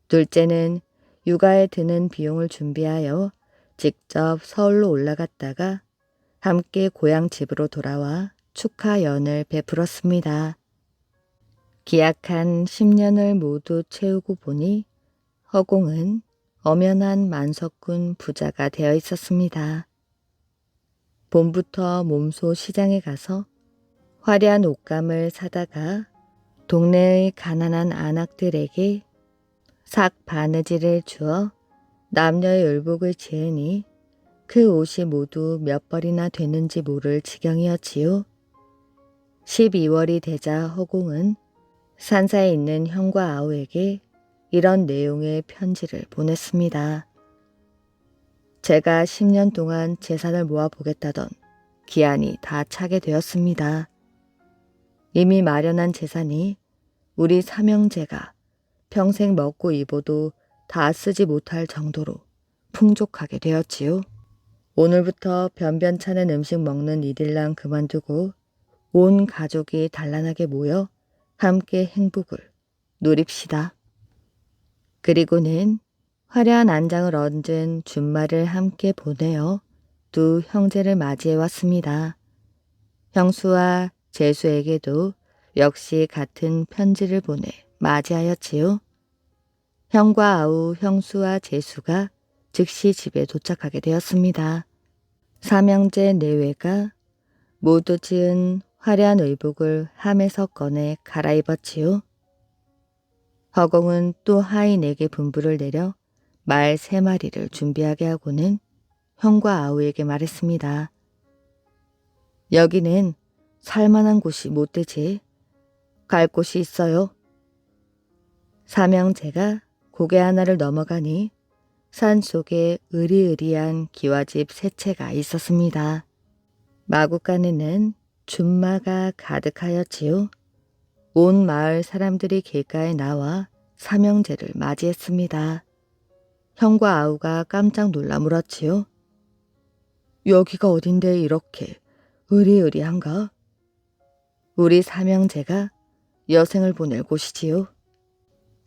둘째는 육아에 드는 비용을 준비하여 직접 서울로 올라갔다가 함께 고향 집으로 돌아와 축하연을 베풀었습니다. 기약한 10년을 모두 채우고 보니 허공은 엄연한 만석군 부자가 되어 있었습니다. 봄부터 몸소 시장에 가서 화려한 옷감을 사다가 동네의 가난한 안악들에게 삭 바느질을 주어 남녀의 의복을 지으니 그 옷이 모두 몇 벌이나 되는지 모를 지경이었지요. 12월이 되자 허공은 산사에 있는 형과 아우에게 이런 내용의 편지를 보냈습니다. 제가 10년 동안 재산을 모아보겠다던 기한이 다 차게 되었습니다. 이미 마련한 재산이 우리 삼형제가 평생 먹고 입어도 다 쓰지 못할 정도로 풍족하게 되었지요. 오늘부터 변변찮은 음식 먹는 일일랑 그만두고 온 가족이 단란하게 모여 함께 행복을 누립시다. 그리고는 화려한 안장을 얹은 준말을 함께 보내어 두 형제를 맞이해 왔습니다. 형수와 제수에게도 역시 같은 편지를 보내 맞이하였지요. 형과 아우, 형수와 제수가 즉시 집에 도착하게 되었습니다. 삼형제 내외가 모두 지은 화려한 의복을 함에서 꺼내 갈아입었지요. 허공은 또 하인에게 분부를 내려 말 3마리를 준비하게 하고는 형과 아우에게 말했습니다. 여기는 살만한 곳이 못 되지. 갈 곳이 있어요. 삼형제가 고개 하나를 넘어가니 산속에 으리으리한 기와집 3채가 있었습니다. 마구간에는 준마가 가득하였지요. 온 마을 사람들이 길가에 나와 삼형제를 맞이했습니다. 형과 아우가 깜짝 놀라 물었지요. 여기가 어딘데 이렇게 으리으리한가? 우리 삼형제가 여생을 보낼 곳이지요.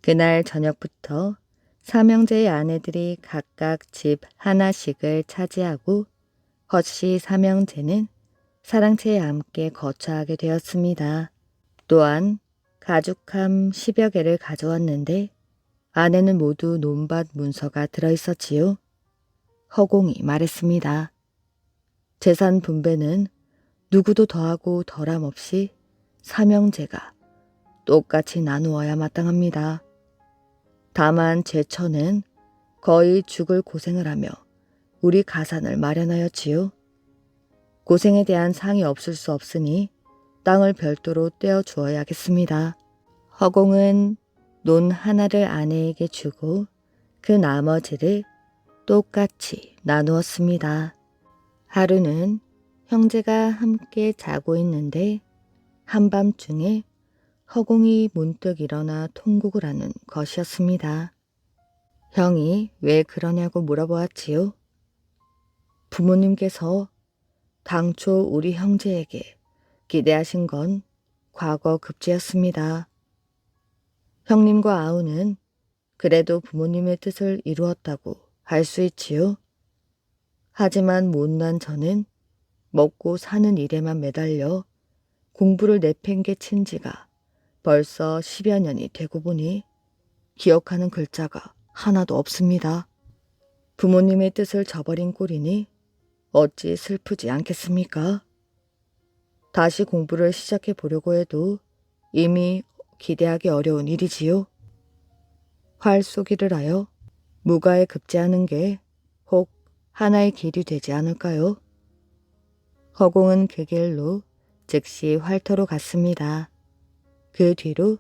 그날 저녁부터 삼형제의 아내들이 각각 집 하나씩을 차지하고 헛씨 삼형제는 사랑채에 함께 거처하게 되었습니다. 또한 가죽함 10여 개를 가져왔는데 안에는 모두 논밭 문서가 들어있었지요. 허공이 말했습니다. 재산 분배는 누구도 더하고 덜함 없이 삼형제가 똑같이 나누어야 마땅합니다. 다만 제 처는 거의 죽을 고생을 하며 우리 가산을 마련하였지요. 고생에 대한 상이 없을 수 없으니 땅을 별도로 떼어 주어야겠습니다. 허공은 논 하나를 아내에게 주고 그 나머지를 똑같이 나누었습니다. 하루는 형제가 함께 자고 있는데 한밤중에 허공이 문득 일어나 통곡을 하는 것이었습니다. 형이 왜 그러냐고 물어보았지요. 부모님께서 당초 우리 형제에게 기대하신 건 과거 급제였습니다. 형님과 아우는 그래도 부모님의 뜻을 이루었다고 할 수 있지요. 하지만 못난 저는 먹고 사는 일에만 매달려 공부를 내팽개친 지가 벌써 10여 년이 되고 보니 기억하는 글자가 하나도 없습니다. 부모님의 뜻을 저버린 꼴이니 어찌 슬프지 않겠습니까? 다시 공부를 시작해 보려고 해도 이미 기대하기 어려운 일이지요. 활 쏘기를 하여 무가에 급제하는 게 혹 하나의 길이 되지 않을까요? 허공은 그 길로 즉시 활터로 갔습니다. 그 뒤로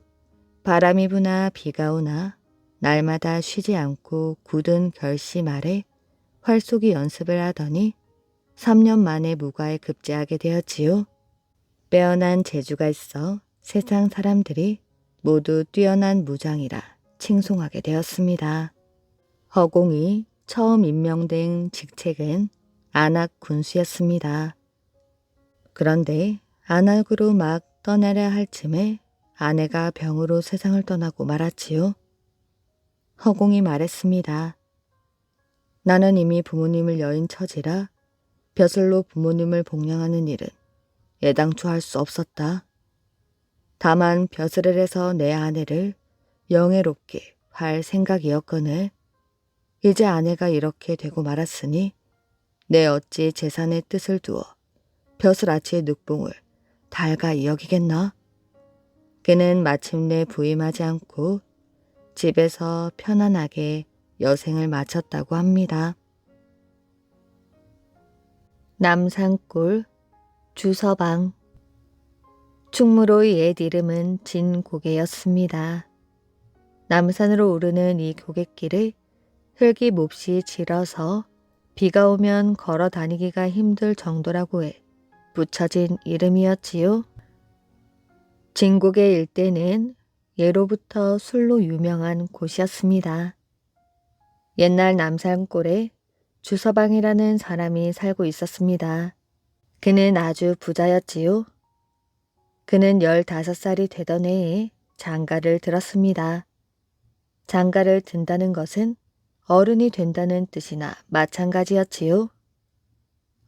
바람이 부나 비가 오나 날마다 쉬지 않고 굳은 결심 아래 활쏘기 연습을 하더니 3년 만에 무가에 급제하게 되었지요. 빼어난 재주가 있어 세상 사람들이 모두 뛰어난 무장이라 칭송하게 되었습니다. 허공이 처음 임명된 직책은 안악 군수였습니다. 그런데 안악으로 막 떠나려 할 즈음에 아내가 병으로 세상을 떠나고 말았지요. 허공이 말했습니다. 나는 이미 부모님을 여인 처지라 벼슬로 부모님을 복양하는 일은 애당초 할 수 없었다. 다만 벼슬을 해서 내 아내를 영예롭게 할 생각이었거늘 이제 아내가 이렇게 되고 말았으니 내 어찌 재산의 뜻을 두어 벼슬아치의 늑봉을 달가히 여기겠나? 그는 마침내 부임하지 않고 집에서 편안하게 여생을 마쳤다고 합니다. 남산골 주서방. 충무로의 옛 이름은 진고개였습니다. 남산으로 오르는 이 고갯길을 흙이 몹시 질어서 비가 오면 걸어 다니기가 힘들 정도라고 해 붙여진 이름이었지요. 진고개 일대는 예로부터 술로 유명한 곳이었습니다. 옛날 남산골에 주서방이라는 사람이 살고 있었습니다. 그는 아주 부자였지요. 그는 15살이 되던 해에 장가를 들었습니다. 장가를 든다는 것은 어른이 된다는 뜻이나 마찬가지였지요.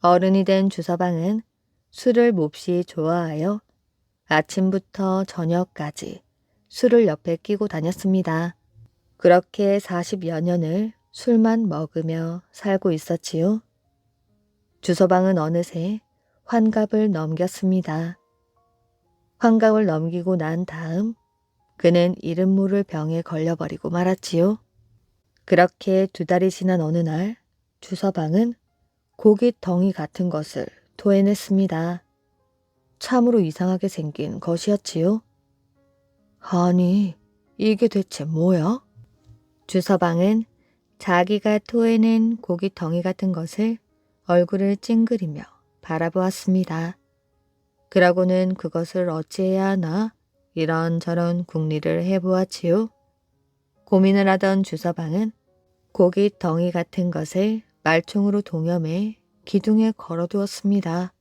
어른이 된 주서방은 술을 몹시 좋아하여 아침부터 저녁까지 술을 옆에 끼고 다녔습니다. 그렇게 40여 년을 술만 먹으며 살고 있었지요. 주서방은 어느새 환갑을 넘겼습니다. 환갑을 넘기고 난 다음 그는 이름 모를 병에 걸려버리고 말았지요. 그렇게 2달이 지난 어느 날 주서방은 고깃 덩이 같은 것을 토해냈습니다. 참으로 이상하게 생긴 것이었지요. 아니, 이게 대체 뭐야? 주서방은 자기가 토해낸 고깃 덩이 같은 것을 얼굴을 찡그리며 바라보았습니다. 그러고는 그것을 어찌해야 하나 이런저런 궁리를 해보았지요. 고민을 하던 주서방은 고깃 덩이 같은 것을 말총으로 동여매 기둥에 걸어두었습니다.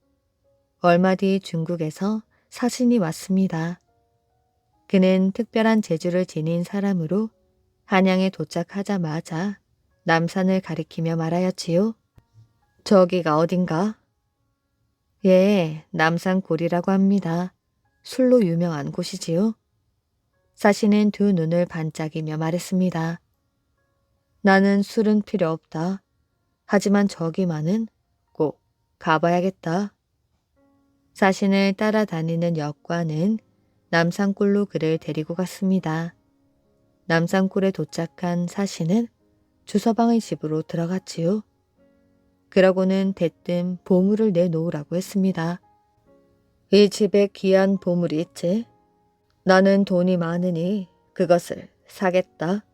얼마 뒤 중국에서 사신이 왔습니다. 그는 특별한 재주를 지닌 사람으로 한양에 도착하자마자 남산을 가리키며 말하였지요. 저기가 어딘가? 예, 남산골이라고 합니다. 술로 유명한 곳이지요. 사신은 2 눈을 반짝이며 말했습니다. 나는 술은 필요 없다. 하지만 저기만은 꼭 가봐야겠다. 사신을 따라다니는 역관은 남산골로 그를 데리고 갔습니다. 남산골에 도착한 사신은 주서방의 집으로 들어갔지요. 그러고는 대뜸 보물을 내놓으라고 했습니다. 이 집에 귀한 보물이 있지. 나는 돈이 많으니 그것을 사겠다.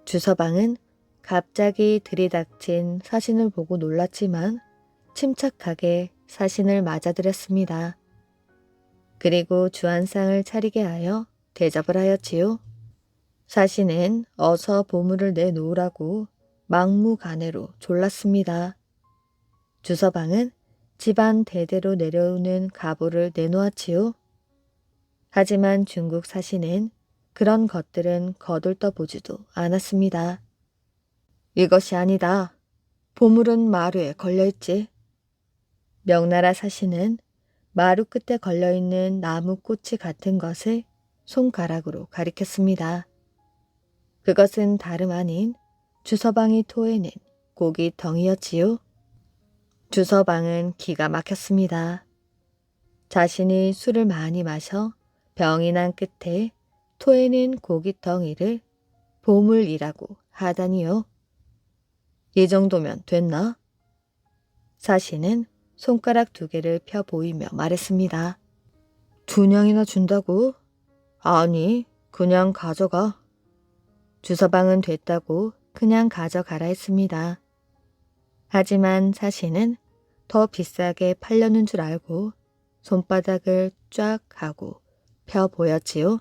주서방은 갑자기 들이닥친 사신을 보고 놀랐지만 침착하게 사신을 맞아들였습니다. 그리고 주안상을 차리게 하여 대접을 하였지요. 사신은 어서 보물을 내놓으라고 막무가내로 졸랐습니다. 주서방은 집안 대대로 내려오는 가보를 내놓았지요. 하지만 중국 사신은 그런 것들은 거들떠보지도 않았습니다. 이것이 아니다. 보물은 마루에 걸려있지. 명나라 사신은 마루 끝에 걸려있는 나무 꼬치 같은 것을 손가락으로 가리켰습니다. 그것은 다름 아닌 주서방이 토해낸 고기 덩이였지요. 주서방은 기가 막혔습니다. 자신이 술을 많이 마셔 병이 난 끝에 토해낸 고기 덩이를 보물이라고 하다니요. 이 정도면 됐나? 사신은 손가락 2개를 펴 보이며 말했습니다. 2냥이나 준다고? 아니, 그냥 가져가. 주서방은 됐다고 그냥 가져가라 했습니다. 하지만 사신은 더 비싸게 팔려는 줄 알고 손바닥을 쫙 하고 펴 보였지요.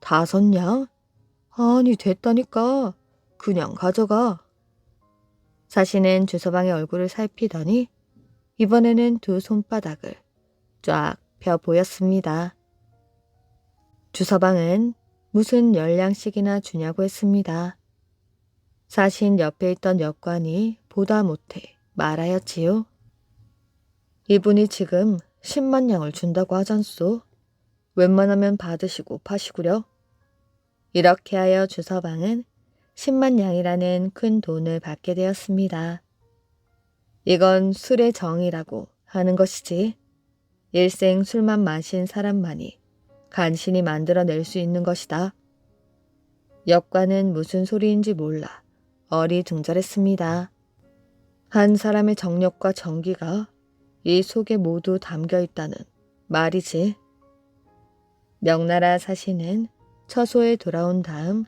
5냥? 아니, 됐다니까. 그냥 가져가. 사신은 주서방의 얼굴을 살피더니 이번에는 2 손바닥을 쫙 펴 보였습니다. 주서방은 무슨 10냥씩이나 주냐고 했습니다. 사신 옆에 있던 역관이 보다 못해 말하였지요. 이분이 지금 10만냥을 준다고 하잖소. 웬만하면 받으시고 파시구려. 이렇게 하여 주서방은 10만냥이라는 큰 돈을 받게 되었습니다. 이건 술의 정이라고 하는 것이지. 일생 술만 마신 사람만이 간신히 만들어낼 수 있는 것이다. 역관은 무슨 소리인지 몰라 어리둥절했습니다. 한 사람의 정력과 정기가 이 속에 모두 담겨 있다는 말이지. 명나라 사신은 처소에 돌아온 다음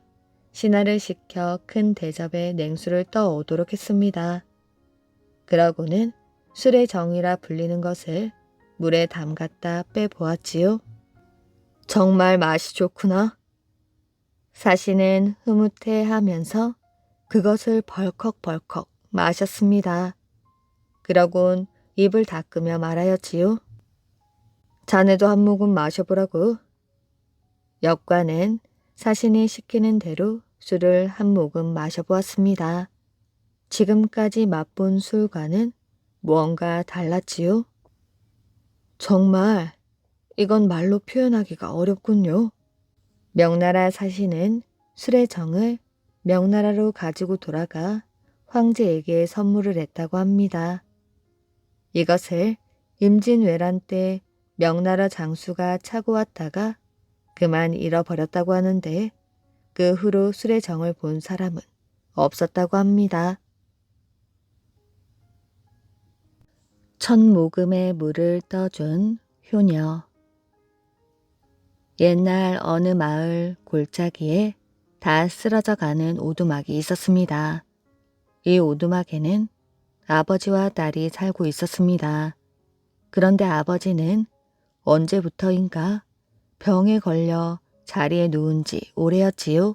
신하를 시켜 큰 대접에 냉수를 떠오도록 했습니다. 그러고는 술의 정이라 불리는 것을 물에 담갔다 빼보았지요. 정말 맛이 좋구나. 사신은 흐뭇해하면서 그것을 벌컥벌컥 마셨습니다. 그러곤 입을 닦으며 말하였지요. 자네도 한 모금 마셔보라고. 역관은 사신이 시키는 대로 술을 한 모금 마셔보았습니다. 지금까지 맛본 술과는 무언가 달랐지요. 정말 이건 말로 표현하기가 어렵군요. 명나라 사신은 술의 정을 명나라로 가지고 돌아가 황제에게 선물을 했다고 합니다. 이것을 임진왜란 때 명나라 장수가 차고 왔다가 그만 잃어버렸다고 하는데 그 후로 술의 정을 본 사람은 없었다고 합니다. 첫 모금에 물을 떠준 효녀. 옛날 어느 마을 골짜기에 다 쓰러져가는 오두막이 있었습니다. 이 오두막에는 아버지와 딸이 살고 있었습니다. 그런데 아버지는 언제부터인가 병에 걸려 자리에 누운 지 오래였지요.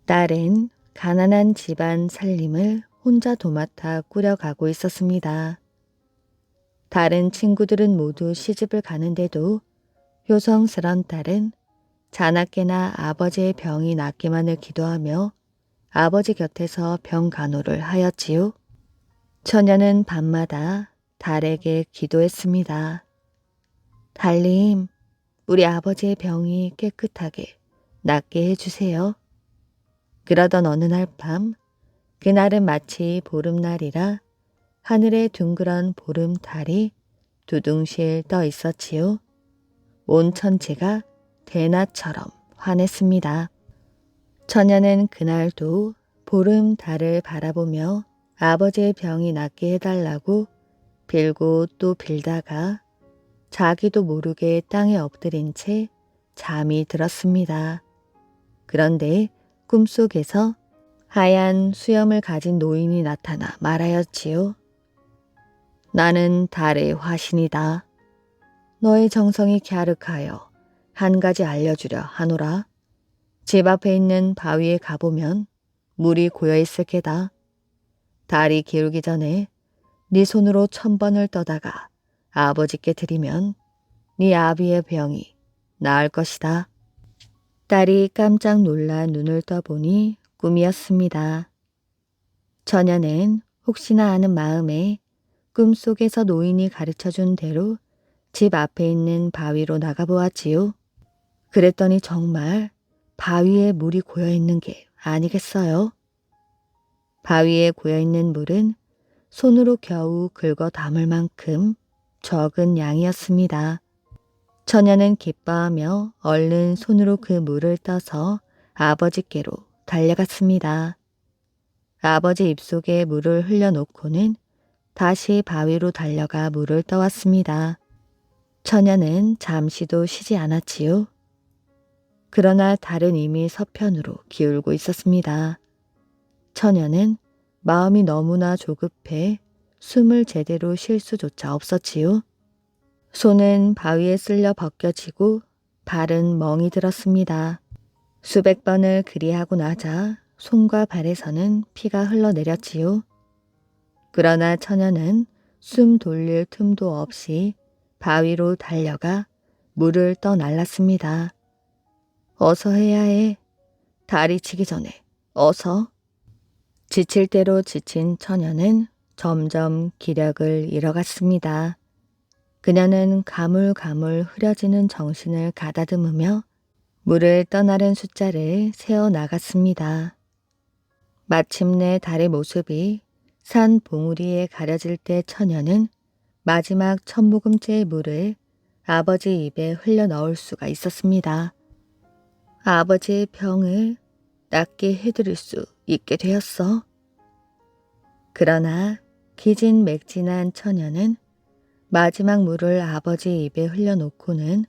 딸은 가난한 집안 살림을 혼자 도맡아 꾸려가고 있었습니다. 다른 친구들은 모두 시집을 가는데도 효성스런 딸은 자나깨나 아버지의 병이 낫기만을 기도하며 아버지 곁에서 병 간호를 하였지요. 처녀는 밤마다 달에게 기도했습니다. 달님, 우리 아버지의 병이 깨끗하게 낫게 해주세요. 그러던 어느 날 밤, 그날은 마치 보름날이라 하늘에 둥그런 보름달이 두둥실 떠 있었지요. 온 천체가 대낮처럼 환했습니다. 처녀는 그날도 보름달을 바라보며 아버지의 병이 낫게 해달라고 빌고 또 빌다가 자기도 모르게 땅에 엎드린 채 잠이 들었습니다. 그런데 꿈속에서 하얀 수염을 가진 노인이 나타나 말하였지요. 나는 달의 화신이다. 너의 정성이 갸륵하여 한 가지 알려주려 하노라. 집 앞에 있는 바위에 가보면 물이 고여있을 게다. 달이 기울기 전에 네 손으로 1000번을 떠다가 아버지께 드리면 네 아비의 병이 나을 것이다. 딸이 깜짝 놀라 눈을 떠보니 꿈이었습니다. 처녀는 혹시나 하는 마음에 꿈속에서 노인이 가르쳐준 대로 집 앞에 있는 바위로 나가보았지요. 그랬더니 정말 바위에 물이 고여있는 게 아니겠어요? 바위에 고여있는 물은 손으로 겨우 긁어 담을 만큼 적은 양이었습니다. 처녀는 기뻐하며 얼른 손으로 그 물을 떠서 아버지께로 달려갔습니다. 아버지 입속에 물을 흘려놓고는 다시 바위로 달려가 물을 떠왔습니다. 처녀는 잠시도 쉬지 않았지요. 그러나 달은 이미 서편으로 기울고 있었습니다. 처녀는 마음이 너무나 조급해 숨을 제대로 쉴 수조차 없었지요. 손은 바위에 쓸려 벗겨지고 발은 멍이 들었습니다. 수백 번을 그리하고 나자 손과 발에서는 피가 흘러내렸지요. 그러나 처녀는 숨 돌릴 틈도 없이 바위로 달려가 물을 떠날랐습니다. 어서 해야 해. 다리 치기 전에 어서. 지칠 대로 지친 처녀는 점점 기력을 잃어갔습니다. 그녀는 가물가물 흐려지는 정신을 가다듬으며 물을 떠나른 숫자를 세어 나갔습니다. 마침내 달의 모습이 산 봉우리에 가려질 때 처녀는 마지막 첫 모금째의 물을 아버지 입에 흘려 넣을 수가 있었습니다. 아버지의 병을 낫게 해드릴 수 있게 되었어. 그러나 기진맥진한 처녀는 마지막 물을 아버지 입에 흘려놓고는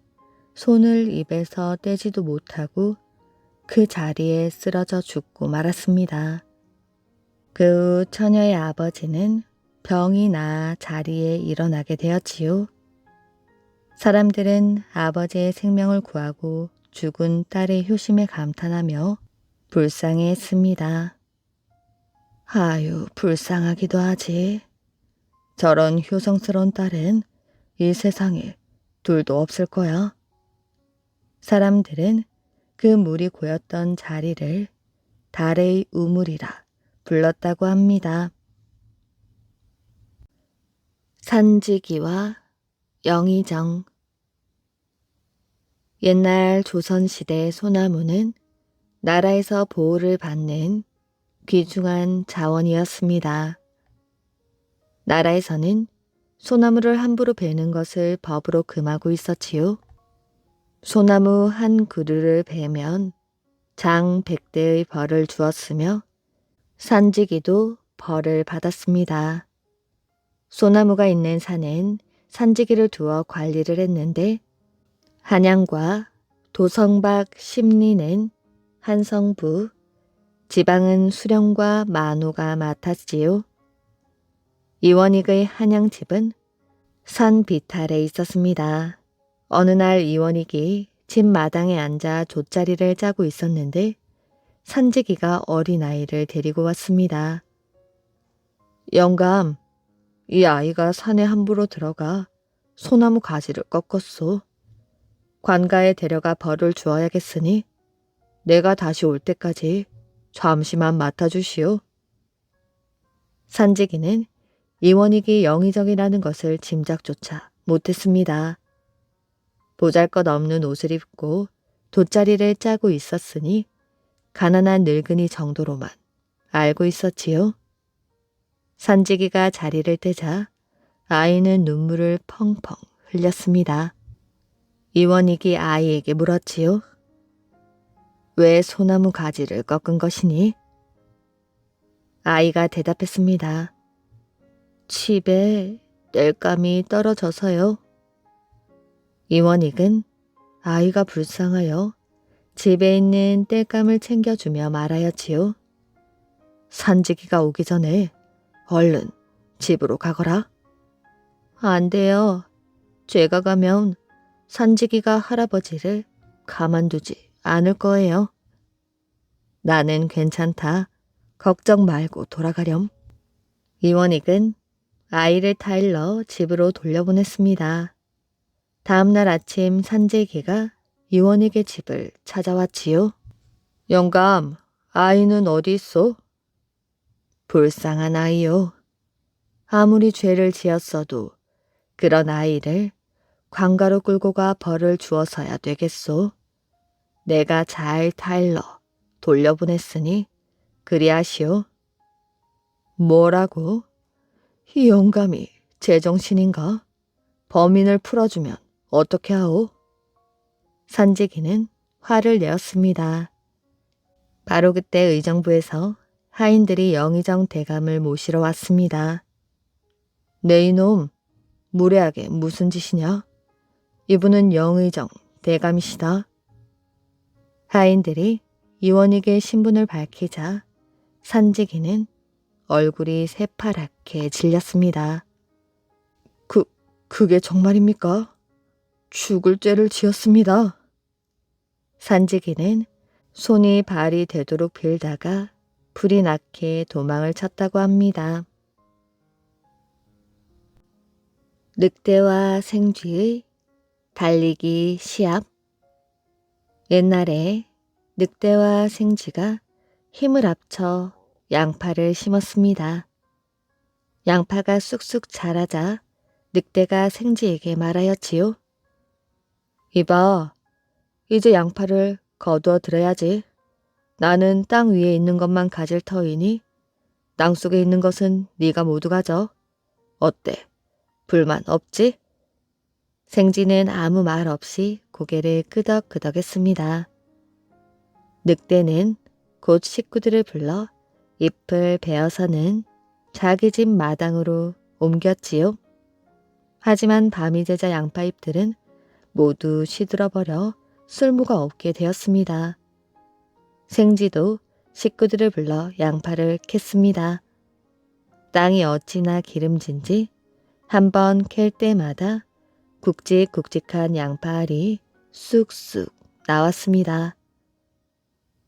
손을 입에서 떼지도 못하고 그 자리에 쓰러져 죽고 말았습니다. 그 후 처녀의 아버지는 병이 나아 자리에 일어나게 되었지요. 사람들은 아버지의 생명을 구하고 죽은 딸의 효심에 감탄하며 불쌍해했습니다. 아유, 불쌍하기도 하지. 저런 효성스러운 딸은 이 세상에 둘도 없을 거야. 사람들은 그 물이 고였던 자리를 달의 우물이라 불렀다고 합니다. 산지기와 영의정. 옛날 조선시대 소나무는 나라에서 보호를 받는 귀중한 자원이었습니다. 나라에서는 소나무를 함부로 베는 것을 법으로 금하고 있었지요. 소나무 한 그루를 베면 장 100대의 벌을 주었으며 산지기도 벌을 받았습니다. 소나무가 있는 산엔 산지기를 두어 관리를 했는데 한양과 도성박 심리는 한성부, 지방은 수령과 만호가 맡았지요. 이원익의 한양집은 산 비탈에 있었습니다. 어느 날 이원익이 집 마당에 앉아 돛자리를 짜고 있었는데 산지기가 어린아이를 데리고 왔습니다. 영감, 이 아이가 산에 함부로 들어가 소나무 가지를 꺾었소. 관가에 데려가 벌을 주어야겠으니 내가 다시 올 때까지 잠시만 맡아주시오. 산지기는 이원익이 영의정이라는 것을 짐작조차 못했습니다. 보잘것없는 옷을 입고 돛자리를 짜고 있었으니 가난한 늙은이 정도로만 알고 있었지요. 산지기가 자리를 떼자 아이는 눈물을 펑펑 흘렸습니다. 이원익이 아이에게 물었지요. 왜 소나무 가지를 꺾은 것이니? 아이가 대답했습니다. 집에 땔감이 떨어져서요. 이원익은 아이가 불쌍하여 집에 있는 땔감을 챙겨주며 말하였지요. 산지기가 오기 전에 얼른 집으로 가거라. 안 돼요. 제가 가면 산지기가 할아버지를 가만두지 않을 거예요. 나는 괜찮다. 걱정 말고 돌아가렴. 이원익은 아이를 타일러 집으로 돌려보냈습니다. 다음날 아침 산지기가 이원익의 집을 찾아왔지요. 영감, 아이는 어디 있어? 불쌍한 아이요. 아무리 죄를 지었어도 그런 아이를 관가로 끌고 가 벌을 주어서야 되겠소. 내가 잘 타일러 돌려보냈으니 그리하시오. 뭐라고? 이 영감이 제정신인가? 범인을 풀어주면 어떻게 하오? 산지기는 화를 내었습니다. 바로 그때 의정부에서 하인들이 영의정 대감을 모시러 왔습니다. 네 이놈, 무례하게 무슨 짓이냐? 이분은 영의정 대감이시다. 하인들이 이원익의 신분을 밝히자 산지기는 얼굴이 새파랗게 질렸습니다. 그게 정말입니까? 죽을 죄를 지었습니다. 산지기는 손이 발이 되도록 빌다가 불이 나게 도망을 쳤다고 합니다. 늑대와 생쥐의 달리기 시합. 옛날에 늑대와 생쥐가 힘을 합쳐 양파를 심었습니다. 양파가 쑥쑥 자라자 늑대가 생쥐에게 말하였지요. 이봐, 이제 양파를 거두어 들어야지. 나는 땅 위에 있는 것만 가질 터이니 땅 속에 있는 것은 네가 모두 가져. 어때? 불만 없지? 생쥐는 아무 말 없이 고개를 끄덕끄덕했습니다. 늑대는 곧 식구들을 불러 잎을 베어서는 자기 집 마당으로 옮겼지요. 하지만 밤이 되자 양파잎들은 모두 시들어버려 쓸모가 없게 되었습니다. 생쥐도 식구들을 불러 양파를 캤습니다. 땅이 어찌나 기름진지 한번 캘 때마다 굵직굵직한 양파알이 쑥쑥 나왔습니다.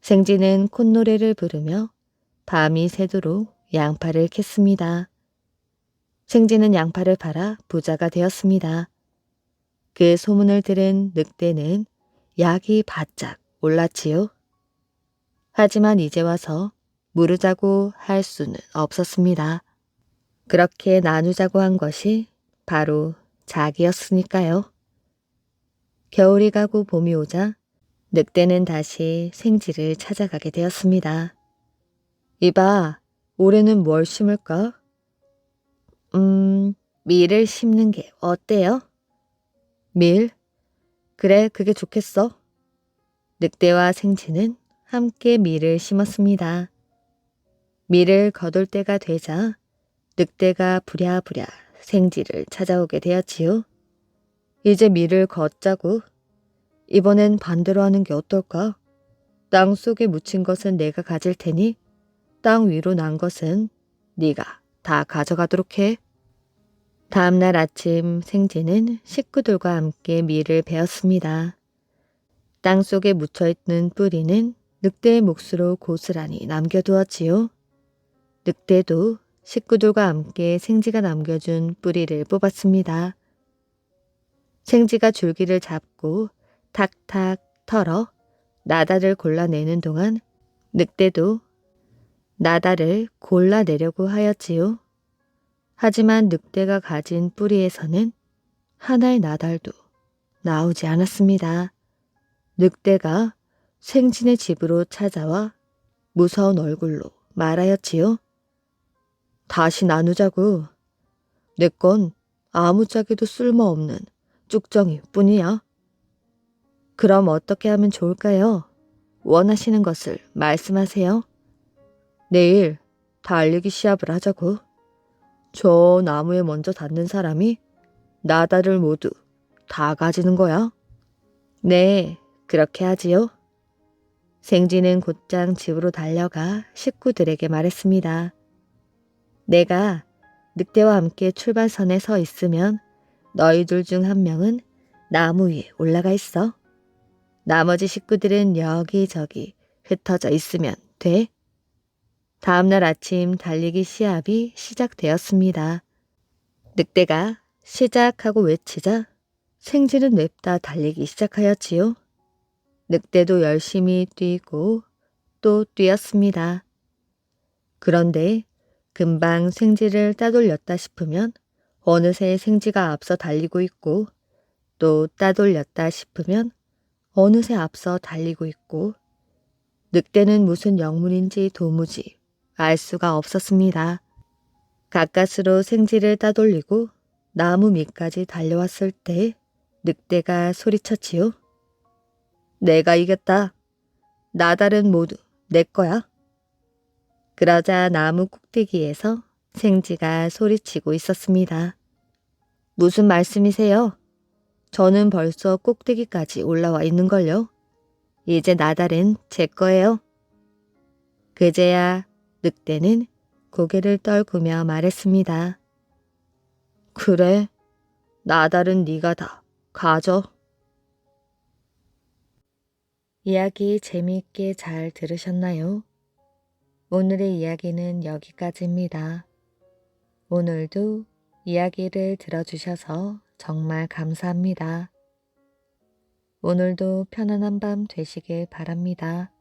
생쥐는 콧노래를 부르며 밤이 새도록 양파를 캤습니다. 생쥐는 양파를 팔아 부자가 되었습니다. 그 소문을 들은 늑대는 약이 바짝 올랐지요. 하지만 이제 와서 무르자고 할 수는 없었습니다. 그렇게 나누자고 한 것이 바로 자기였으니까요. 겨울이 가고 봄이 오자 늑대는 다시 생쥐를 찾아가게 되었습니다. 이봐, 올해는 뭘 심을까? 밀을 심는 게 어때요? 밀? 그래, 그게 좋겠어. 늑대와 생쥐는 함께 밀을 심었습니다. 밀을 거둘 때가 되자 늑대가 부랴부랴 생쥐를 찾아오게 되었지요. 이제 밀을 걷자고. 이번엔 반대로 하는 게 어떨까? 땅 속에 묻힌 것은 내가 가질 테니 땅 위로 난 것은 네가 다 가져가도록 해. 다음 날 아침 생쥐는 식구들과 함께 밀을 베었습니다. 땅 속에 묻혀있는 뿌리는 늑대의 몫으로 고스란히 남겨두었지요. 늑대도 식구들과 함께 생쥐가 남겨준 뿌리를 뽑았습니다. 생쥐가 줄기를 잡고 탁탁 털어 나다를 골라내는 동안 늑대도 나다를 골라내려고 하였지요. 하지만 늑대가 가진 뿌리에서는 하나의 나달도 나오지 않았습니다. 늑대가 생쥐네 집으로 찾아와 무서운 얼굴로 말하였지요. 다시 나누자고. 내 건 아무짝에도 쓸모없는 쭉정이 뿐이야. 그럼 어떻게 하면 좋을까요? 원하시는 것을 말씀하세요. 내일 달리기 시합을 하자고. 저 나무에 먼저 닿는 사람이 나다를 모두 다 가지는 거야. 네, 그렇게 하지요. 생쥐는 곧장 집으로 달려가 식구들에게 말했습니다. 내가 늑대와 함께 출발선에 서 있으면 너희들 중 한 명은 나무 위에 올라가 있어. 나머지 식구들은 여기저기 흩어져 있으면 돼. 다음날 아침 달리기 시합이 시작되었습니다. 늑대가 시작하고 외치자 생쥐는 냅다 달리기 시작하였지요. 늑대도 열심히 뛰고 또 뛰었습니다. 그런데 금방 생쥐를 따돌렸다 싶으면 어느새 생쥐가 앞서 달리고 있고 또 따돌렸다 싶으면 어느새 앞서 달리고 있고 늑대는 무슨 영문인지 도무지 알 수가 없었습니다. 가까스로 생지를 따돌리고 나무 밑까지 달려왔을 때 늑대가 소리쳤지요. 내가 이겼다. 나달은 모두 내 거야. 그러자 나무 꼭대기에서 생지가 소리치고 있었습니다. 무슨 말씀이세요? 저는 벌써 꼭대기까지 올라와 있는걸요. 이제 나달은 제 거예요. 그제야 늑대는 고개를 떨구며 말했습니다. 그래, 나달은 네가 다 가져. 이야기 재미있게 잘 들으셨나요? 오늘의 이야기는 여기까지입니다. 오늘도 이야기를 들어주셔서 정말 감사합니다. 오늘도 편안한 밤 되시길 바랍니다.